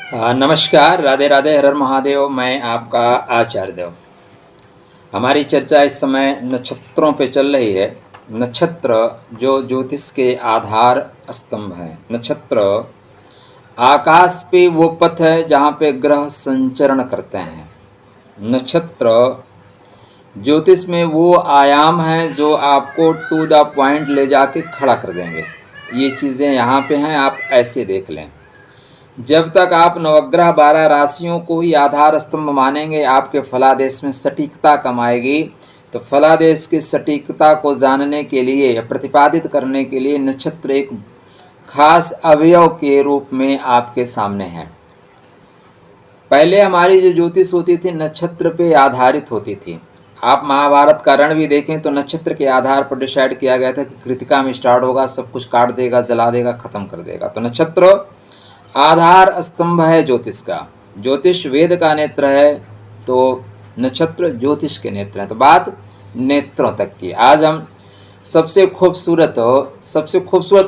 नमस्कार, राधे राधे, हर हर महादेव। मैं आपका आचार्य देव। हमारी चर्चा इस समय नक्षत्रों पे चल रही है। नक्षत्र जो ज्योतिष के आधार स्तंभ हैं। नक्षत्र आकाश पे वो पथ है जहाँ पे ग्रह संचरण करते हैं। नक्षत्र ज्योतिष में वो आयाम हैं जो आपको टू द पॉइंट ले जाके खड़ा कर देंगे। ये चीज़ें यहाँ पे हैं, आप ऐसे देख लें। जब तक आप नवग्रह 12 राशियों को ही आधार स्तंभ मानेंगे, आपके फलादेश में सटीकता कम आएगी। तो फलादेश की सटीकता को जानने के लिए या प्रतिपादित करने के लिए नक्षत्र एक खास अवयव के रूप में आपके सामने है। पहले हमारी जो ज्योतिष होती थी नक्षत्र पे आधारित होती थी। आप महाभारत का रण भी देखें तो नक्षत्र के आधार पर डिसाइड किया गया था कि कृतिका में स्टार्ट होगा, सब कुछ काट देगा, जला देगा, खत्म कर देगा। तो नक्षत्र आधार स्तंभ है ज्योतिष का। ज्योतिष वेद का नेत्र है तो नक्षत्र ज्योतिष के नेत्र हैं। तो बात नेत्रों तक की। आज हम सबसे खूबसूरत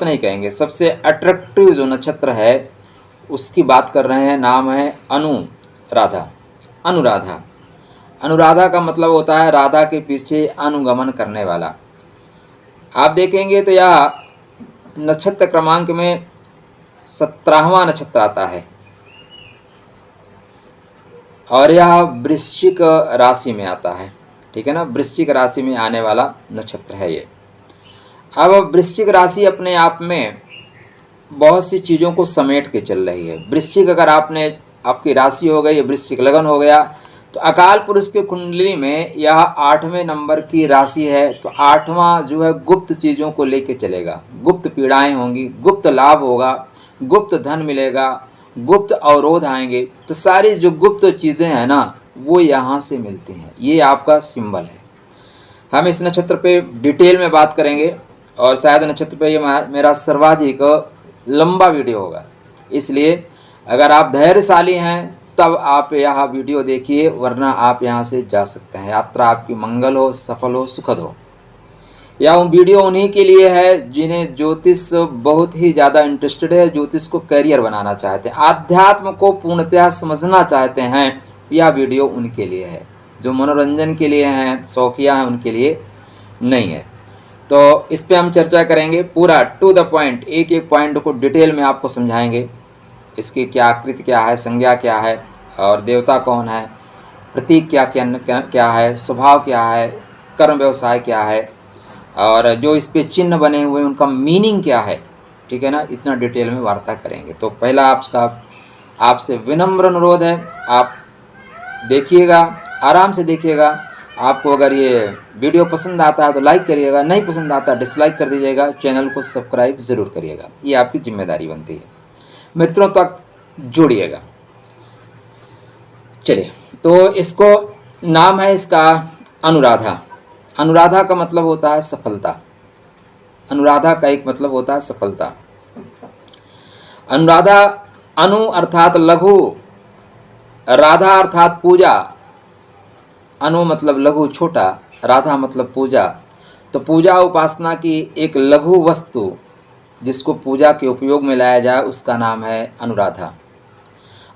नहीं कहेंगे, सबसे अट्रैक्टिव जो नक्षत्र है उसकी बात कर रहे हैं। नाम है अनुराधा। अनुराधा अनुराधा का मतलब होता है राधा के पीछे अनुगमन करने वाला। आप देखेंगे तो यह नक्षत्र क्रमांक में 17वां नक्षत्र आता है और यह वृश्चिक राशि में आता है। ठीक है ना, वृश्चिक राशि में आने वाला नक्षत्र है ये। अब वृश्चिक राशि अपने आप में बहुत सी चीज़ों को समेट के चल रही है। वृश्चिक अगर आपकी राशि हो गई, वृश्चिक लगन हो गया, तो अकाल पुरुष के कुंडली में यह 8वें नंबर की राशि है। तो 8वां जो है गुप्त चीज़ों को लेके चलेगा। गुप्त पीड़ाएं होंगी, गुप्त लाभ होगा, गुप्त धन मिलेगा, गुप्त अवरोध आएंगे। तो सारी जो गुप्त चीज़ें हैं ना वो यहाँ से मिलती हैं। ये आपका सिंबल है। हम इस नक्षत्र पे डिटेल में बात करेंगे और शायद नक्षत्र पे ये मेरा सर्वाधिक लंबा वीडियो होगा। इसलिए अगर आप धैर्यशाली हैं तब आप यह वीडियो देखिए, वरना आप यहाँ से जा सकते हैं। यात्रा आपकी मंगल हो, सफल हो, सुखद हो। यह वीडियो उन्हीं के लिए है जिन्हें ज्योतिष बहुत ही ज़्यादा इंटरेस्टेड है, ज्योतिष को करियर बनाना चाहते हैं, आध्यात्म को पूर्णतः समझना चाहते हैं। यह वीडियो उनके लिए है। जो मनोरंजन के लिए हैं, शौकिया हैं, उनके लिए नहीं है। तो इस पे हम चर्चा करेंगे पूरा टू द पॉइंट। एक एक पॉइंट को डिटेल में आपको समझाएंगे। इसकी क्या आकृति क्या है, संज्ञा क्या है, और देवता कौन है, प्रतीक क्या है, स्वभाव क्या है, कर्म व्यवसाय क्या है, और जो इस पे चिन्ह बने हुए हैं उनका मीनिंग क्या है। ठीक है ना, इतना डिटेल में वार्ता करेंगे। तो पहला आपसे विनम्र अनुरोध है, आप देखिएगा, आराम से देखिएगा। आपको अगर ये वीडियो पसंद आता है तो लाइक करिएगा, नहीं पसंद आता डिसलाइक कर दीजिएगा। चैनल को सब्सक्राइब ज़रूर करिएगा, ये आपकी जिम्मेदारी बनती है। मित्रों तक जोड़िएगा। चलिए, तो इसको नाम है इसका अनुराधा। अनुराधा का मतलब होता है सफलता। अनुराधा का एक मतलब होता है सफलता। अनुराधा, अनु अर्थात लघु, राधा अर्थात पूजा। अनु मतलब लघु, छोटा, राधा मतलब पूजा। तो पूजा उपासना की एक लघु वस्तु जिसको पूजा के उपयोग में लाया जाए उसका नाम है अनुराधा।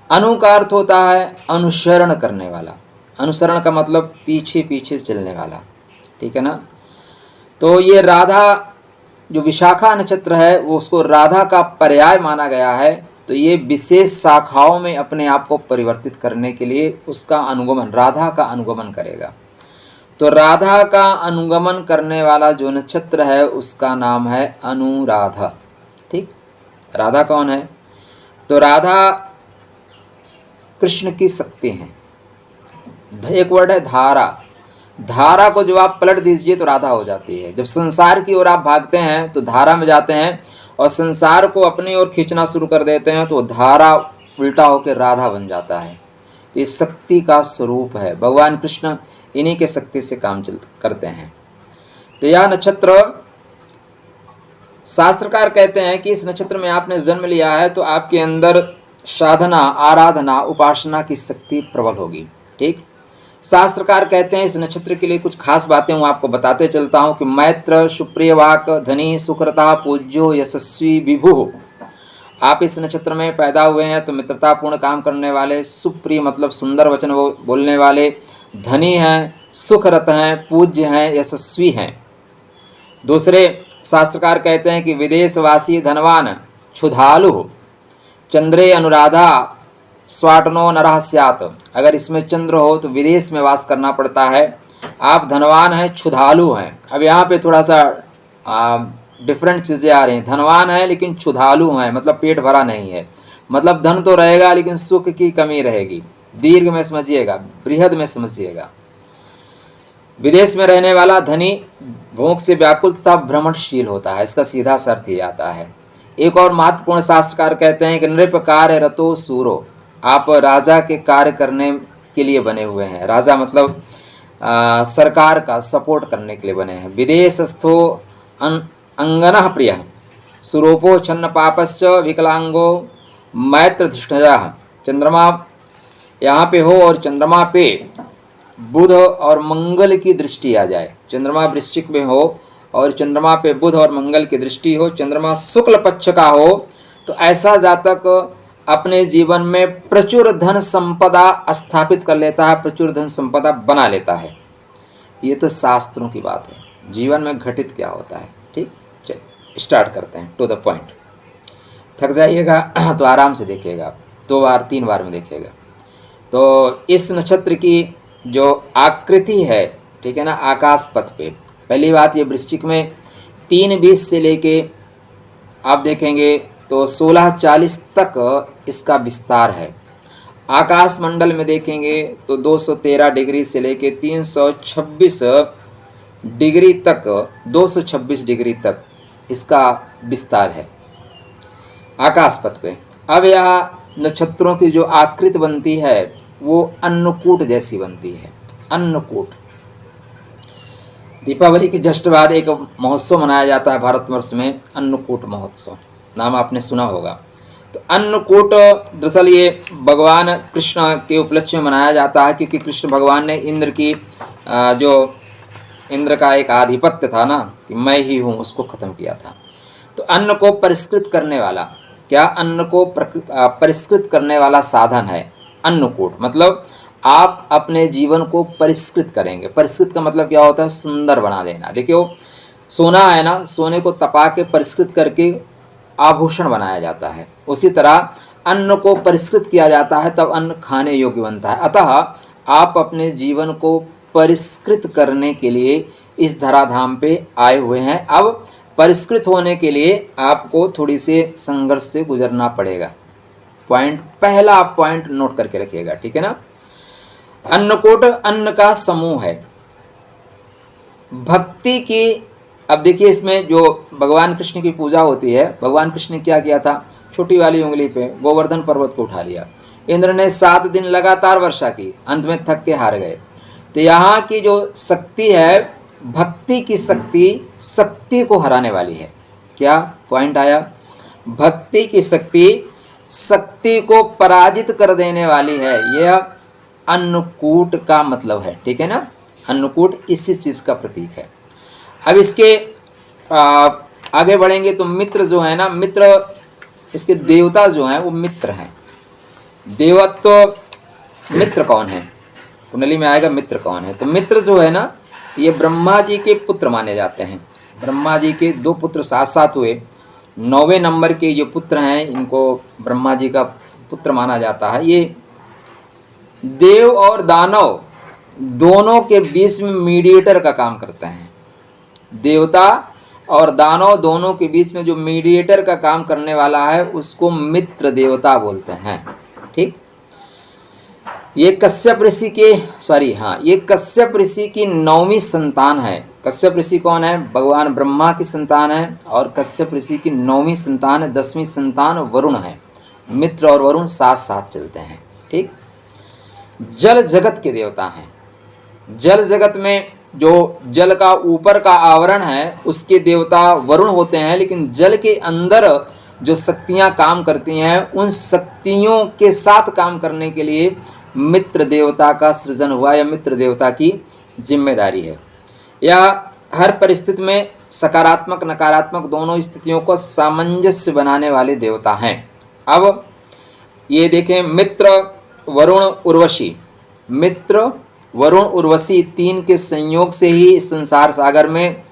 अनु का अर्थ होता है अनुसरण करने वाला। अनुसरण का मतलब पीछे पीछे चलने वाला। ठीक है ना। तो ये राधा जो विशाखा नक्षत्र है वो उसको राधा का पर्याय माना गया है। तो ये विशेष शाखाओं में अपने आप को परिवर्तित करने के लिए उसका अनुगमन, राधा का अनुगमन करेगा। तो राधा का अनुगमन करने वाला जो नक्षत्र है उसका नाम है अनुराधा। ठीक, राधा कौन है? तो राधा कृष्ण की शक्ति है। एक वर्ड है धारा। धारा को जब आप पलट दीजिए तो राधा हो जाती है। जब संसार की ओर आप भागते हैं तो धारा में जाते हैं, और संसार को अपनी ओर खींचना शुरू कर देते हैं तो धारा उल्टा होकर राधा बन जाता है। तो ये शक्ति का स्वरूप है। भगवान कृष्ण इन्हीं के शक्ति से काम करते हैं। तो यह नक्षत्र, शास्त्रकार कहते हैं कि इस नक्षत्र में आपने जन्म लिया है तो आपके अंदर साधना, आराधना, उपासना की शक्ति प्रबल होगी। ठीक, शास्त्रकार कहते हैं इस नक्षत्र के लिए कुछ खास बातें मैं आपको बताते चलता हूँ कि मैत्र, सुप्रिय वाक, धनी, सुकृता, पूज्यो, यशस्वी, विभु, आप इस नक्षत्र में पैदा हुए हैं तो मित्रतापूर्ण काम करने वाले, सुप्रिय मतलब सुंदर वचन बोलने वाले, धनी हैं, सुखरत हैं, पूज्य हैं, यशस्वी हैं। दूसरे शास्त्रकार कहते हैं कि विदेशवासी धनवान क्षुधालु चंद्रे अनुराधा स्वाटनो नरः स्यात्। अगर इसमें चंद्र हो तो विदेश में वास करना पड़ता है। आप धनवान हैं, क्षुधालु हैं। अब यहाँ पे थोड़ा सा डिफरेंट चीज़ें आ रही हैं। धनवान है लेकिन क्षुधालु हैं, मतलब पेट भरा नहीं है, मतलब धन तो रहेगा लेकिन सुख की कमी रहेगी। दीर्घ में समझिएगा, बृहद में समझिएगा। विदेश में रहने वाला धनी भोग से व्याकुल तथा भ्रमणशील होता है, इसका सीधा सा अर्थ ही आता है। एक और महत्वपूर्ण शास्त्रकार कहते हैं कि नृप कार्य रतो सूरो, आप राजा के कार्य करने के लिए बने हुए हैं। राजा मतलब सरकार का सपोर्ट करने के लिए बने हैं। विदेशस्थो अंगनः प्रिय सुरूपो छन्न पापश्च विकलांगो मैत्रधिष्ठया। चंद्रमा यहाँ पे हो और चंद्रमा पे बुध और मंगल की दृष्टि आ जाए, चंद्रमा वृश्चिक में हो और चंद्रमा पे बुध और मंगल की दृष्टि हो, चंद्रमा शुक्ल पक्ष का हो, तो ऐसा जातक अपने जीवन में प्रचुर धन संपदा स्थापित कर लेता है, प्रचुर धन संपदा बना लेता है। ये तो शास्त्रों की बात है, जीवन में घटित क्या होता है। ठीक, चलिए स्टार्ट करते हैं टू द पॉइंट। थक जाइएगा तो आराम से देखिएगा, 2 बार 3 बार में देखिएगा। तो इस नक्षत्र की जो आकृति है, ठीक है ना, आकाश पथ पे पहली बात ये वृश्चिक में 3:20 से लेके आप देखेंगे तो 16:40 तक इसका विस्तार है। आकाश मंडल में देखेंगे तो 213 डिग्री से लेके 326 डिग्री तक, 226 डिग्री तक इसका विस्तार है आकाश पथ पे। अब यह नक्षत्रों की जो आकृति बनती है वो अन्नकूट जैसी बनती है। अन्नकूट, दीपावली के जस्ट बाद एक महोत्सव मनाया जाता है भारतवर्ष में, अन्नकूट महोत्सव, नाम आपने सुना होगा। तो अन्नकूट दरअसल ये भगवान कृष्ण के उपलक्ष्य में मनाया जाता है, क्योंकि कृष्ण भगवान ने इंद्र की जो इंद्र का एक आधिपत्य था ना कि मैं ही हूँ, उसको ख़त्म किया था। तो अन्न को परिष्कृत करने वाला, क्या अन्न को परिष्कृत करने वाला साधन है अन्नकूट। मतलब आप अपने जीवन को परिष्कृत करेंगे। परिष्कृत का मतलब क्या होता है, सुंदर बना देना। देखियो सोना है ना, सोने को तपा के परिष्कृत करके आभूषण बनाया जाता है, उसी तरह अन्न को परिष्कृत किया जाता है तब अन्न खाने योग्य बनता है। अतः आप अपने जीवन को परिष्कृत करने के लिए इस धराधाम पे आए हुए हैं। अब परिष्कृत होने के लिए आपको थोड़ी से संघर्ष से गुजरना पड़ेगा। पॉइंट, पहला आप पॉइंट नोट करके रखिएगा, ठीक है ना। अन्नकूट अन्न का समूह है भक्ति की। अब देखिए इसमें जो भगवान कृष्ण की पूजा होती है, भगवान कृष्ण ने क्या किया था, छोटी वाली उंगली पे गोवर्धन पर्वत को उठा लिया। इंद्र ने 7 दिन लगातार वर्षा की, अंत में थक के हार गए। तो यहाँ की जो शक्ति है, भक्ति की शक्ति, शक्ति को हराने वाली है। क्या पॉइंट आया, भक्ति की शक्ति शक्ति को पराजित कर देने वाली है। यह अन्नकूट का मतलब है, ठीक है ना। अन्नकूट इसी चीज़ का प्रतीक है। अब इसके आगे बढ़ेंगे तो मित्र जो है ना, मित्र इसके देवता जो हैं वो मित्र हैं। देवत्व मित्र कौन है, कुंडली में आएगा मित्र कौन है। तो मित्र जो है ना, ये ब्रह्मा जी के पुत्र माने जाते हैं। ब्रह्मा जी के 2 पुत्र साथ साथ हुए, 9वें नंबर के जो पुत्र हैं इनको ब्रह्मा जी का पुत्र माना जाता है। ये देव और दानव दोनों के बीच में मीडिएटर का काम करते हैं। देवता और दानव दोनों के बीच में जो मीडिएटर का काम करने वाला है उसको मित्र देवता बोलते हैं। ठीक, ये कश्यप ऋषि के ये कश्यप ऋषि की 9वीं संतान है। कश्यप ऋषि कौन है, भगवान ब्रह्मा की संतान है, और कश्यप ऋषि की 9वीं संतान है। 10वीं संतान वरुण है। मित्र और वरुण साथ साथ चलते हैं। ठीक, जल जगत के देवता हैं। जल जगत में जो जल का ऊपर का आवरण है उसके देवता वरुण होते हैं, लेकिन जल के अंदर जो शक्तियां काम करती हैं उन शक्तियों के साथ काम करने के लिए मित्र देवता का सृजन हुआ, या मित्र देवता की जिम्मेदारी है। यह हर परिस्थिति में सकारात्मक नकारात्मक दोनों स्थितियों को सामंजस्य बनाने वाले देवता हैं। अब ये देखें, मित्र, वरुण, उर्वशी। मित्र, वरुण, उर्वशी तीन के संयोग से ही इस संसार सागर में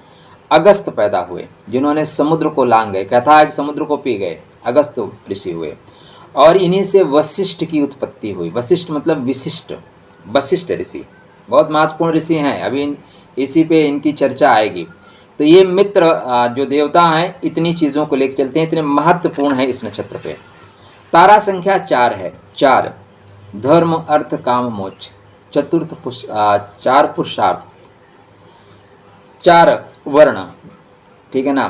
अगस्त पैदा हुए, जिन्होंने समुद्र को लांग गए। कथा है कि समुद्र को पी गए, अगस्त ऋषि हुए। और इन्हीं से वशिष्ठ की उत्पत्ति हुई। वशिष्ठ मतलब विशिष्ट, वशिष्ठ ऋषि बहुत महत्वपूर्ण ऋषि हैं, अभी इसी पे इनकी चर्चा आएगी। तो ये मित्र जो देवता हैं, इतनी चीज़ों को लेकर चलते हैं, इतने महत्वपूर्ण है इस नक्षत्र पे। तारा संख्या 4 है। 4 धर्म, अर्थ, काम, मोक्ष, चतुर्थ 4 पुरुषार्थ, 4 वर्ण, ठीक है ना,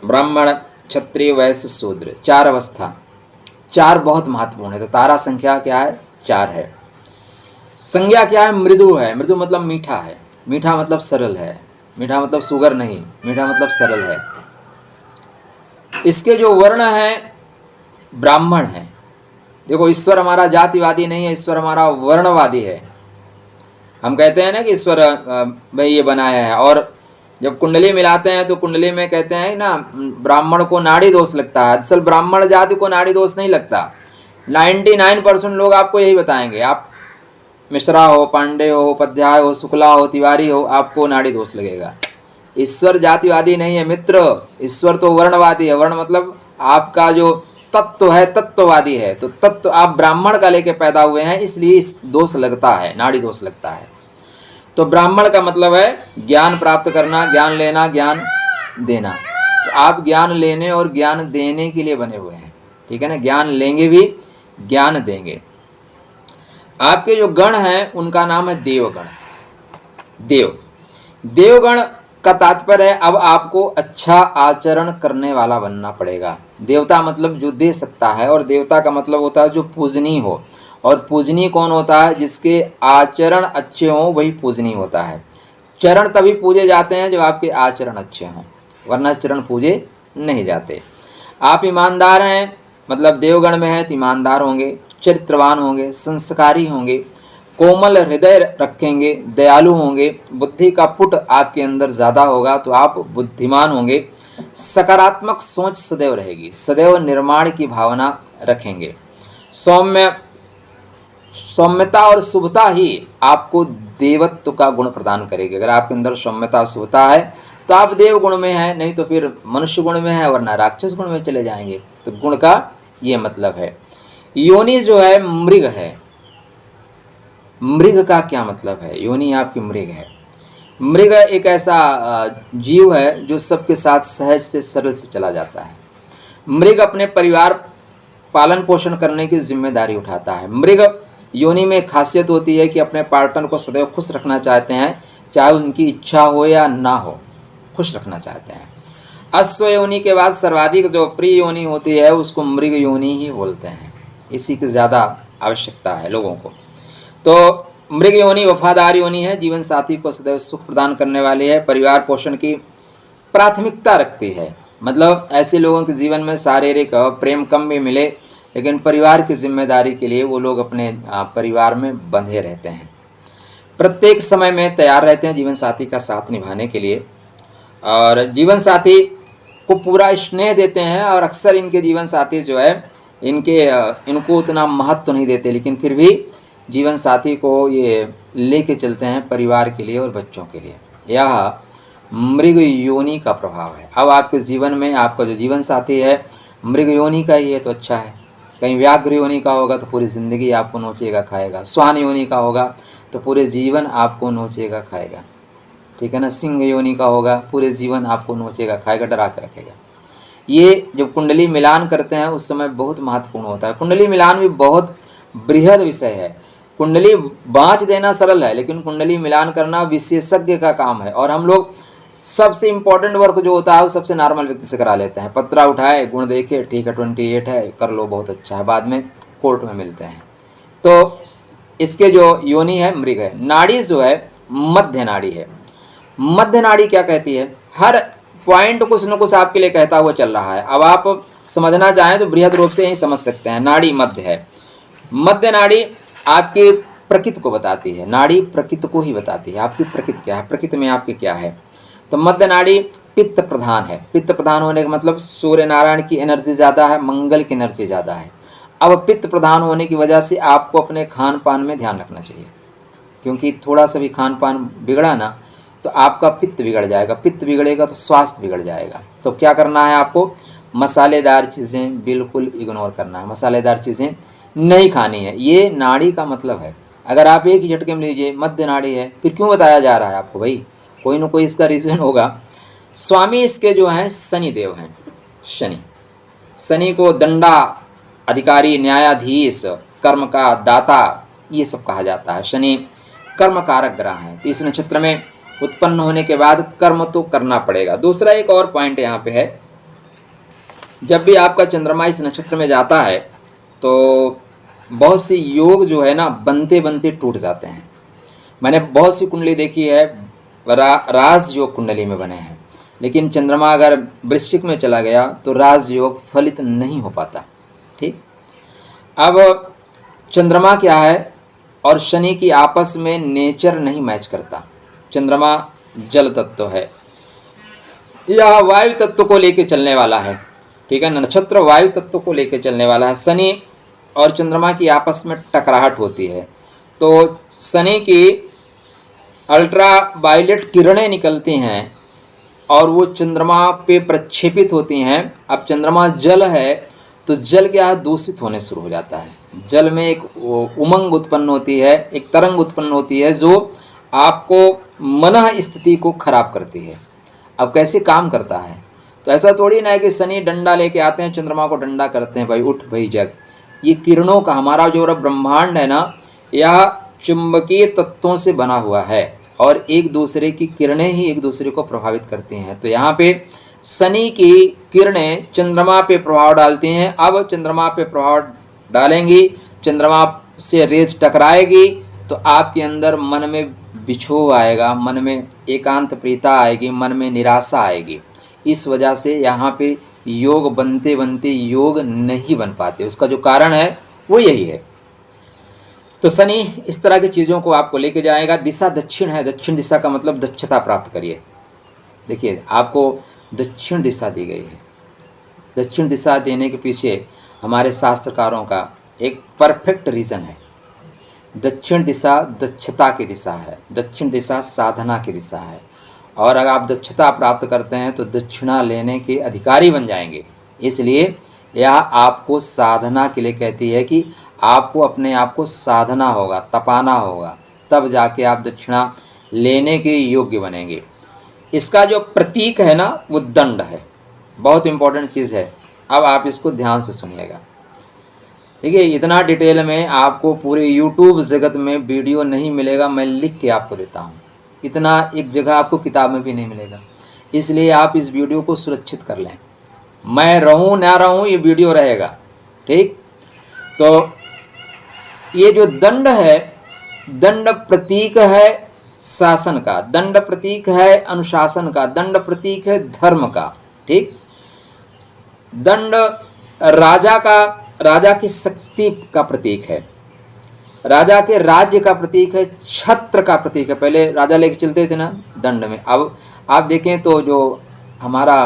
ब्राह्मण, क्षत्रिय, वैश्य, शूद्र, 4 अवस्था, 4 बहुत महत्वपूर्ण है। तो तारा संख्या क्या है? 4 है। संज्ञा क्या है? मृदु है। मृदु मतलब मीठा है, मीठा मतलब सरल है, मीठा मतलब शुगर नहीं, मीठा मतलब सरल है। इसके जो वर्ण हैं ब्राह्मण है। देखो, ईश्वर हमारा जातिवादी नहीं है, ईश्वर हमारा वर्णवादी है। हम कहते हैं ना कि ईश्वर भाई ये बनाया है, और जब कुंडली मिलाते हैं तो कुंडली में कहते हैं ना ब्राह्मण को नाड़ी दोष लगता है। असल ब्राह्मण जाति को नाड़ी दोष नहीं लगता। 99% लोग आपको यही बताएंगे। आप मिश्रा हो, पांडे हो, उपाध्याय हो, शुक्ला हो, तिवारी हो, आपको नाड़ी दोष लगेगा। ईश्वर जातिवादी नहीं है मित्र, ईश्वर तो वर्णवादी है। वर्ण मतलब आपका जो तत्व है, तत्ववादी है। तो तत्व आप ब्राह्मण का लेके पैदा हुए हैं, इसलिए इस दोष लगता है, नाड़ी दोष लगता है। तो ब्राह्मण का मतलब है ज्ञान प्राप्त करना, ज्ञान लेना, ज्ञान देना। तो आप ज्ञान लेने और ज्ञान देने के लिए बने हुए हैं, ठीक है ना। ज्ञान लेंगे भी, ज्ञान देंगे। आपके जो गण हैं उनका नाम है देवगण। देवगण का तात्पर्य है अब आपको अच्छा आचरण करने वाला बनना पड़ेगा। देवता मतलब जो दे सकता है, और देवता का मतलब होता है जो पूजनीय हो। और पूजनीय कौन होता है? जिसके आचरण अच्छे हों वही पूजनीय होता है। चरण तभी पूजे जाते हैं जब आपके आचरण अच्छे हों, वरना चरण पूजे नहीं जाते। आप ईमानदार हैं, मतलब देवगण में हैं तो ईमानदार होंगे, चरित्रवान होंगे, संस्कारी होंगे, कोमल हृदय रखेंगे, दयालु होंगे, बुद्धि का पुट आपके अंदर ज़्यादा होगा तो आप बुद्धिमान होंगे, सकारात्मक सोच सदैव रहेगी, सदैव निर्माण की भावना रखेंगे, सौम्यता और शुभता ही आपको देवत्व का गुण प्रदान करेगी। अगर आपके अंदर सौम्यता शुभता है तो आप देव गुण में हैं, नहीं तो फिर मनुष्य गुण में है, वरना राक्षस गुण में चले जाएंगे। तो गुण का ये मतलब है। योनि जो है मृग है। मृग का क्या मतलब है? योनि आपकी मृग है। मृग एक ऐसा जीव है जो सबके साथ सहज से सरल से चला जाता है। मृग अपने परिवार पालन पोषण करने की जिम्मेदारी उठाता है। मृग योनि में खासियत होती है कि अपने पार्टनर को सदैव खुश रखना चाहते हैं, चाहे उनकी इच्छा हो या ना हो, खुश रखना चाहते हैं। अश्व योनि के बाद सर्वाधिक जो प्रिय योनि होती है उसको मृग योनि ही बोलते हैं। इसी की ज़्यादा आवश्यकता है लोगों को। तो मृग योनि वफादार योनि है, जीवन साथी को सदैव सुख प्रदान करने वाली है, परिवार पोषण की प्राथमिकता रखती है। मतलब ऐसे लोगों के जीवन में शारीरिक प्रेम कम भी मिले, लेकिन परिवार की जिम्मेदारी के लिए वो लोग अपने परिवार में बंधे रहते हैं। प्रत्येक समय में तैयार रहते हैं जीवन साथी का साथ निभाने के लिए, और जीवन साथी को पूरा स्नेह देते हैं। और अक्सर इनके जीवन साथी जो है इनको उतना महत्व नहीं देते, लेकिन फिर भी जीवन साथी को ये लेके चलते हैं परिवार के लिए और बच्चों के लिए। यह मृग योनि का प्रभाव है। अब आपके जीवन में आपका जो जीवन साथी है मृग योनि का ही है तो अच्छा है। कहीं व्याघ्र योनि का होगा तो पूरी ज़िंदगी आपको नोचेगा खाएगा। श्वान योनि का होगा तो पूरे जीवन आपको नोचेगा खाएगा, ठीक है ना। सिंह योनि का होगा, पूरे जीवन आपको नोचेगा खाएगा, डरा के रखेगा। ये जब कुंडली मिलान करते हैं उस समय बहुत महत्वपूर्ण होता है। कुंडली मिलान भी बहुत बृहद विषय है। कुंडली बाँच देना सरल है, लेकिन कुंडली मिलान करना विशेषज्ञ का काम है। और हम लोग सबसे इम्पोर्टेंट वर्क जो होता है वो सबसे नॉर्मल व्यक्ति से करा लेते हैं। पत्रा उठाए, गुण देखे, ठीक है 28 है, कर लो, बहुत अच्छा है, बाद में कोर्ट में मिलते हैं। तो इसके जो योनि है मृग है। नाड़ी जो है मध्य नाड़ी है। मध्य नाड़ी क्या कहती है? हर पॉइंट कुछ न कुछ आपके लिए कहता हुआ चल रहा है। अब आप समझना चाहें तो बृहद रूप से ही समझ सकते हैं। नाड़ी मध्य है। मध्य नाड़ी आपकी प्रकृति को बताती है। नाड़ी प्रकृति को ही बताती है, आपकी प्रकृति क्या है, प्रकृति में आपकी क्या है। तो मध्य नाड़ी पित्त प्रधान है। पित्त प्रधान होने का मतलब सूर्य नारायण की एनर्जी ज़्यादा है, मंगल की एनर्जी ज़्यादा है। अब पित्त प्रधान होने की वजह से आपको अपने खान पान में ध्यान रखना चाहिए, क्योंकि थोड़ा सा भी खान पान बिगड़ा ना तो आपका पित्त बिगड़ जाएगा, पित्त बिगड़ेगा तो स्वास्थ्य बिगड़ जाएगा। तो क्या करना है आपको, मसालेदार चीज़ें बिल्कुल इग्नोर करना है, मसालेदार चीज़ें नहीं खानी है। ये नाड़ी का मतलब है। अगर आप एक ही झटके में लीजिए मध्य नाड़ी है, फिर क्यों बताया जा रहा है आपको भाई, कोई ना कोई इसका रीज़न होगा। स्वामी इसके जो हैं शनि देव हैं। शनि को दंडा अधिकारी, न्यायाधीश, कर्म का दाता, ये सब कहा जाता है। शनि कर्म कारक ग्रह हैं। तो इस नक्षत्र में उत्पन्न होने के बाद कर्म तो करना पड़ेगा। दूसरा एक और पॉइंट यहाँ पे है, जब भी आपका चंद्रमा इस नक्षत्र में जाता है तो बहुत सी योग जो है ना बनते बनते टूट जाते हैं। मैंने बहुत सी कुंडली देखी है, राज योग कुंडली में बने हैं, लेकिन चंद्रमा अगर वृश्चिक में चला गया तो राज योग फलित नहीं हो पाता। ठीक, अब चंद्रमा क्या है और शनि की आपस में नेचर नहीं मैच करता। चंद्रमा जल तत्व है, यह वायु तत्व को लेके चलने वाला है। ठीक है, नक्षत्र वायु तत्व को लेके चलने वाला है। शनि और चंद्रमा की आपस में टकराहट होती है तो शनि की अल्ट्रा वायलेट किरणें निकलती हैं और वो चंद्रमा पे प्रक्षेपित होती हैं। अब चंद्रमा जल है तो जल क्या दूषित होने शुरू हो जाता है। जल में एक उमंग उत्पन्न होती है, एक तरंग उत्पन्न होती है जो आपको मन स्थिति को खराब करती है। अब कैसे काम करता है, तो ऐसा थोड़ी ना है कि शनि डंडा लेके आते हैं चंद्रमा को डंडा करते हैं, भाई उठ भाई जग। ये किरणों का, हमारा जो ब्रह्मांड है ना, यह चुंबकीय तत्वों से बना हुआ है और एक दूसरे की किरणें ही एक दूसरे को प्रभावित करती हैं। तो यहाँ पे शनि की किरणें चंद्रमा पे प्रभाव डालती हैं। अब चंद्रमा पे प्रभाव डालेंगी, चंद्रमा से रेज टकराएगी तो आपके अंदर मन में बिछोह आएगा, मन में एकांत प्रीता आएगी, मन में निराशा आएगी। इस वजह से यहाँ पे योग बनते बनते योग नहीं बन पाते। उसका जो कारण है वो यही है। तो शनि इस तरह की चीज़ों को आपको लेके जाएगा। दिशा दक्षिण है, दक्षिण दिशा का मतलब दक्षता प्राप्त करिए। देखिए आपको दक्षिण दिशा दी गई है। दक्षिण दिशा देने के पीछे हमारे शास्त्रकारों का एक परफेक्ट रीज़न है। दक्षिण दिशा दक्षता की दिशा है, दक्षिण दिशा साधना की दिशा है और अगर आप दक्षता प्राप्त करते हैं तो दक्षिणा लेने के अधिकारी बन जाएंगे। इसलिए यह आपको साधना के लिए कहती है कि आपको अपने आप को साधना होगा, तपाना होगा, तब जाके आप दक्षिणा लेने के योग्य बनेंगे। इसका जो प्रतीक है ना वो दंड है, बहुत इम्पोर्टेंट चीज़ है। अब आप इसको ध्यान से सुनिएगा। देखिए इतना डिटेल में आपको पूरे यूट्यूब जगत में वीडियो नहीं मिलेगा, मैं लिख के आपको देता हूँ। इतना एक जगह आपको किताब में भी नहीं मिलेगा, इसलिए आप इस वीडियो को सुरक्षित कर लें। मैं रहूँ ना रहूँ ये वीडियो रहेगा। ठीक, तो ये जो दंड है, दंड प्रतीक है शासन का, दंड प्रतीक है अनुशासन का, दंड प्रतीक है धर्म का। ठीक, दंड राजा की शक्ति का प्रतीक है, राजा के राज्य का प्रतीक है, छत्र का प्रतीक है। पहले राजा लेके चलते थे ना दंड में, अब आप देखें तो जो हमारा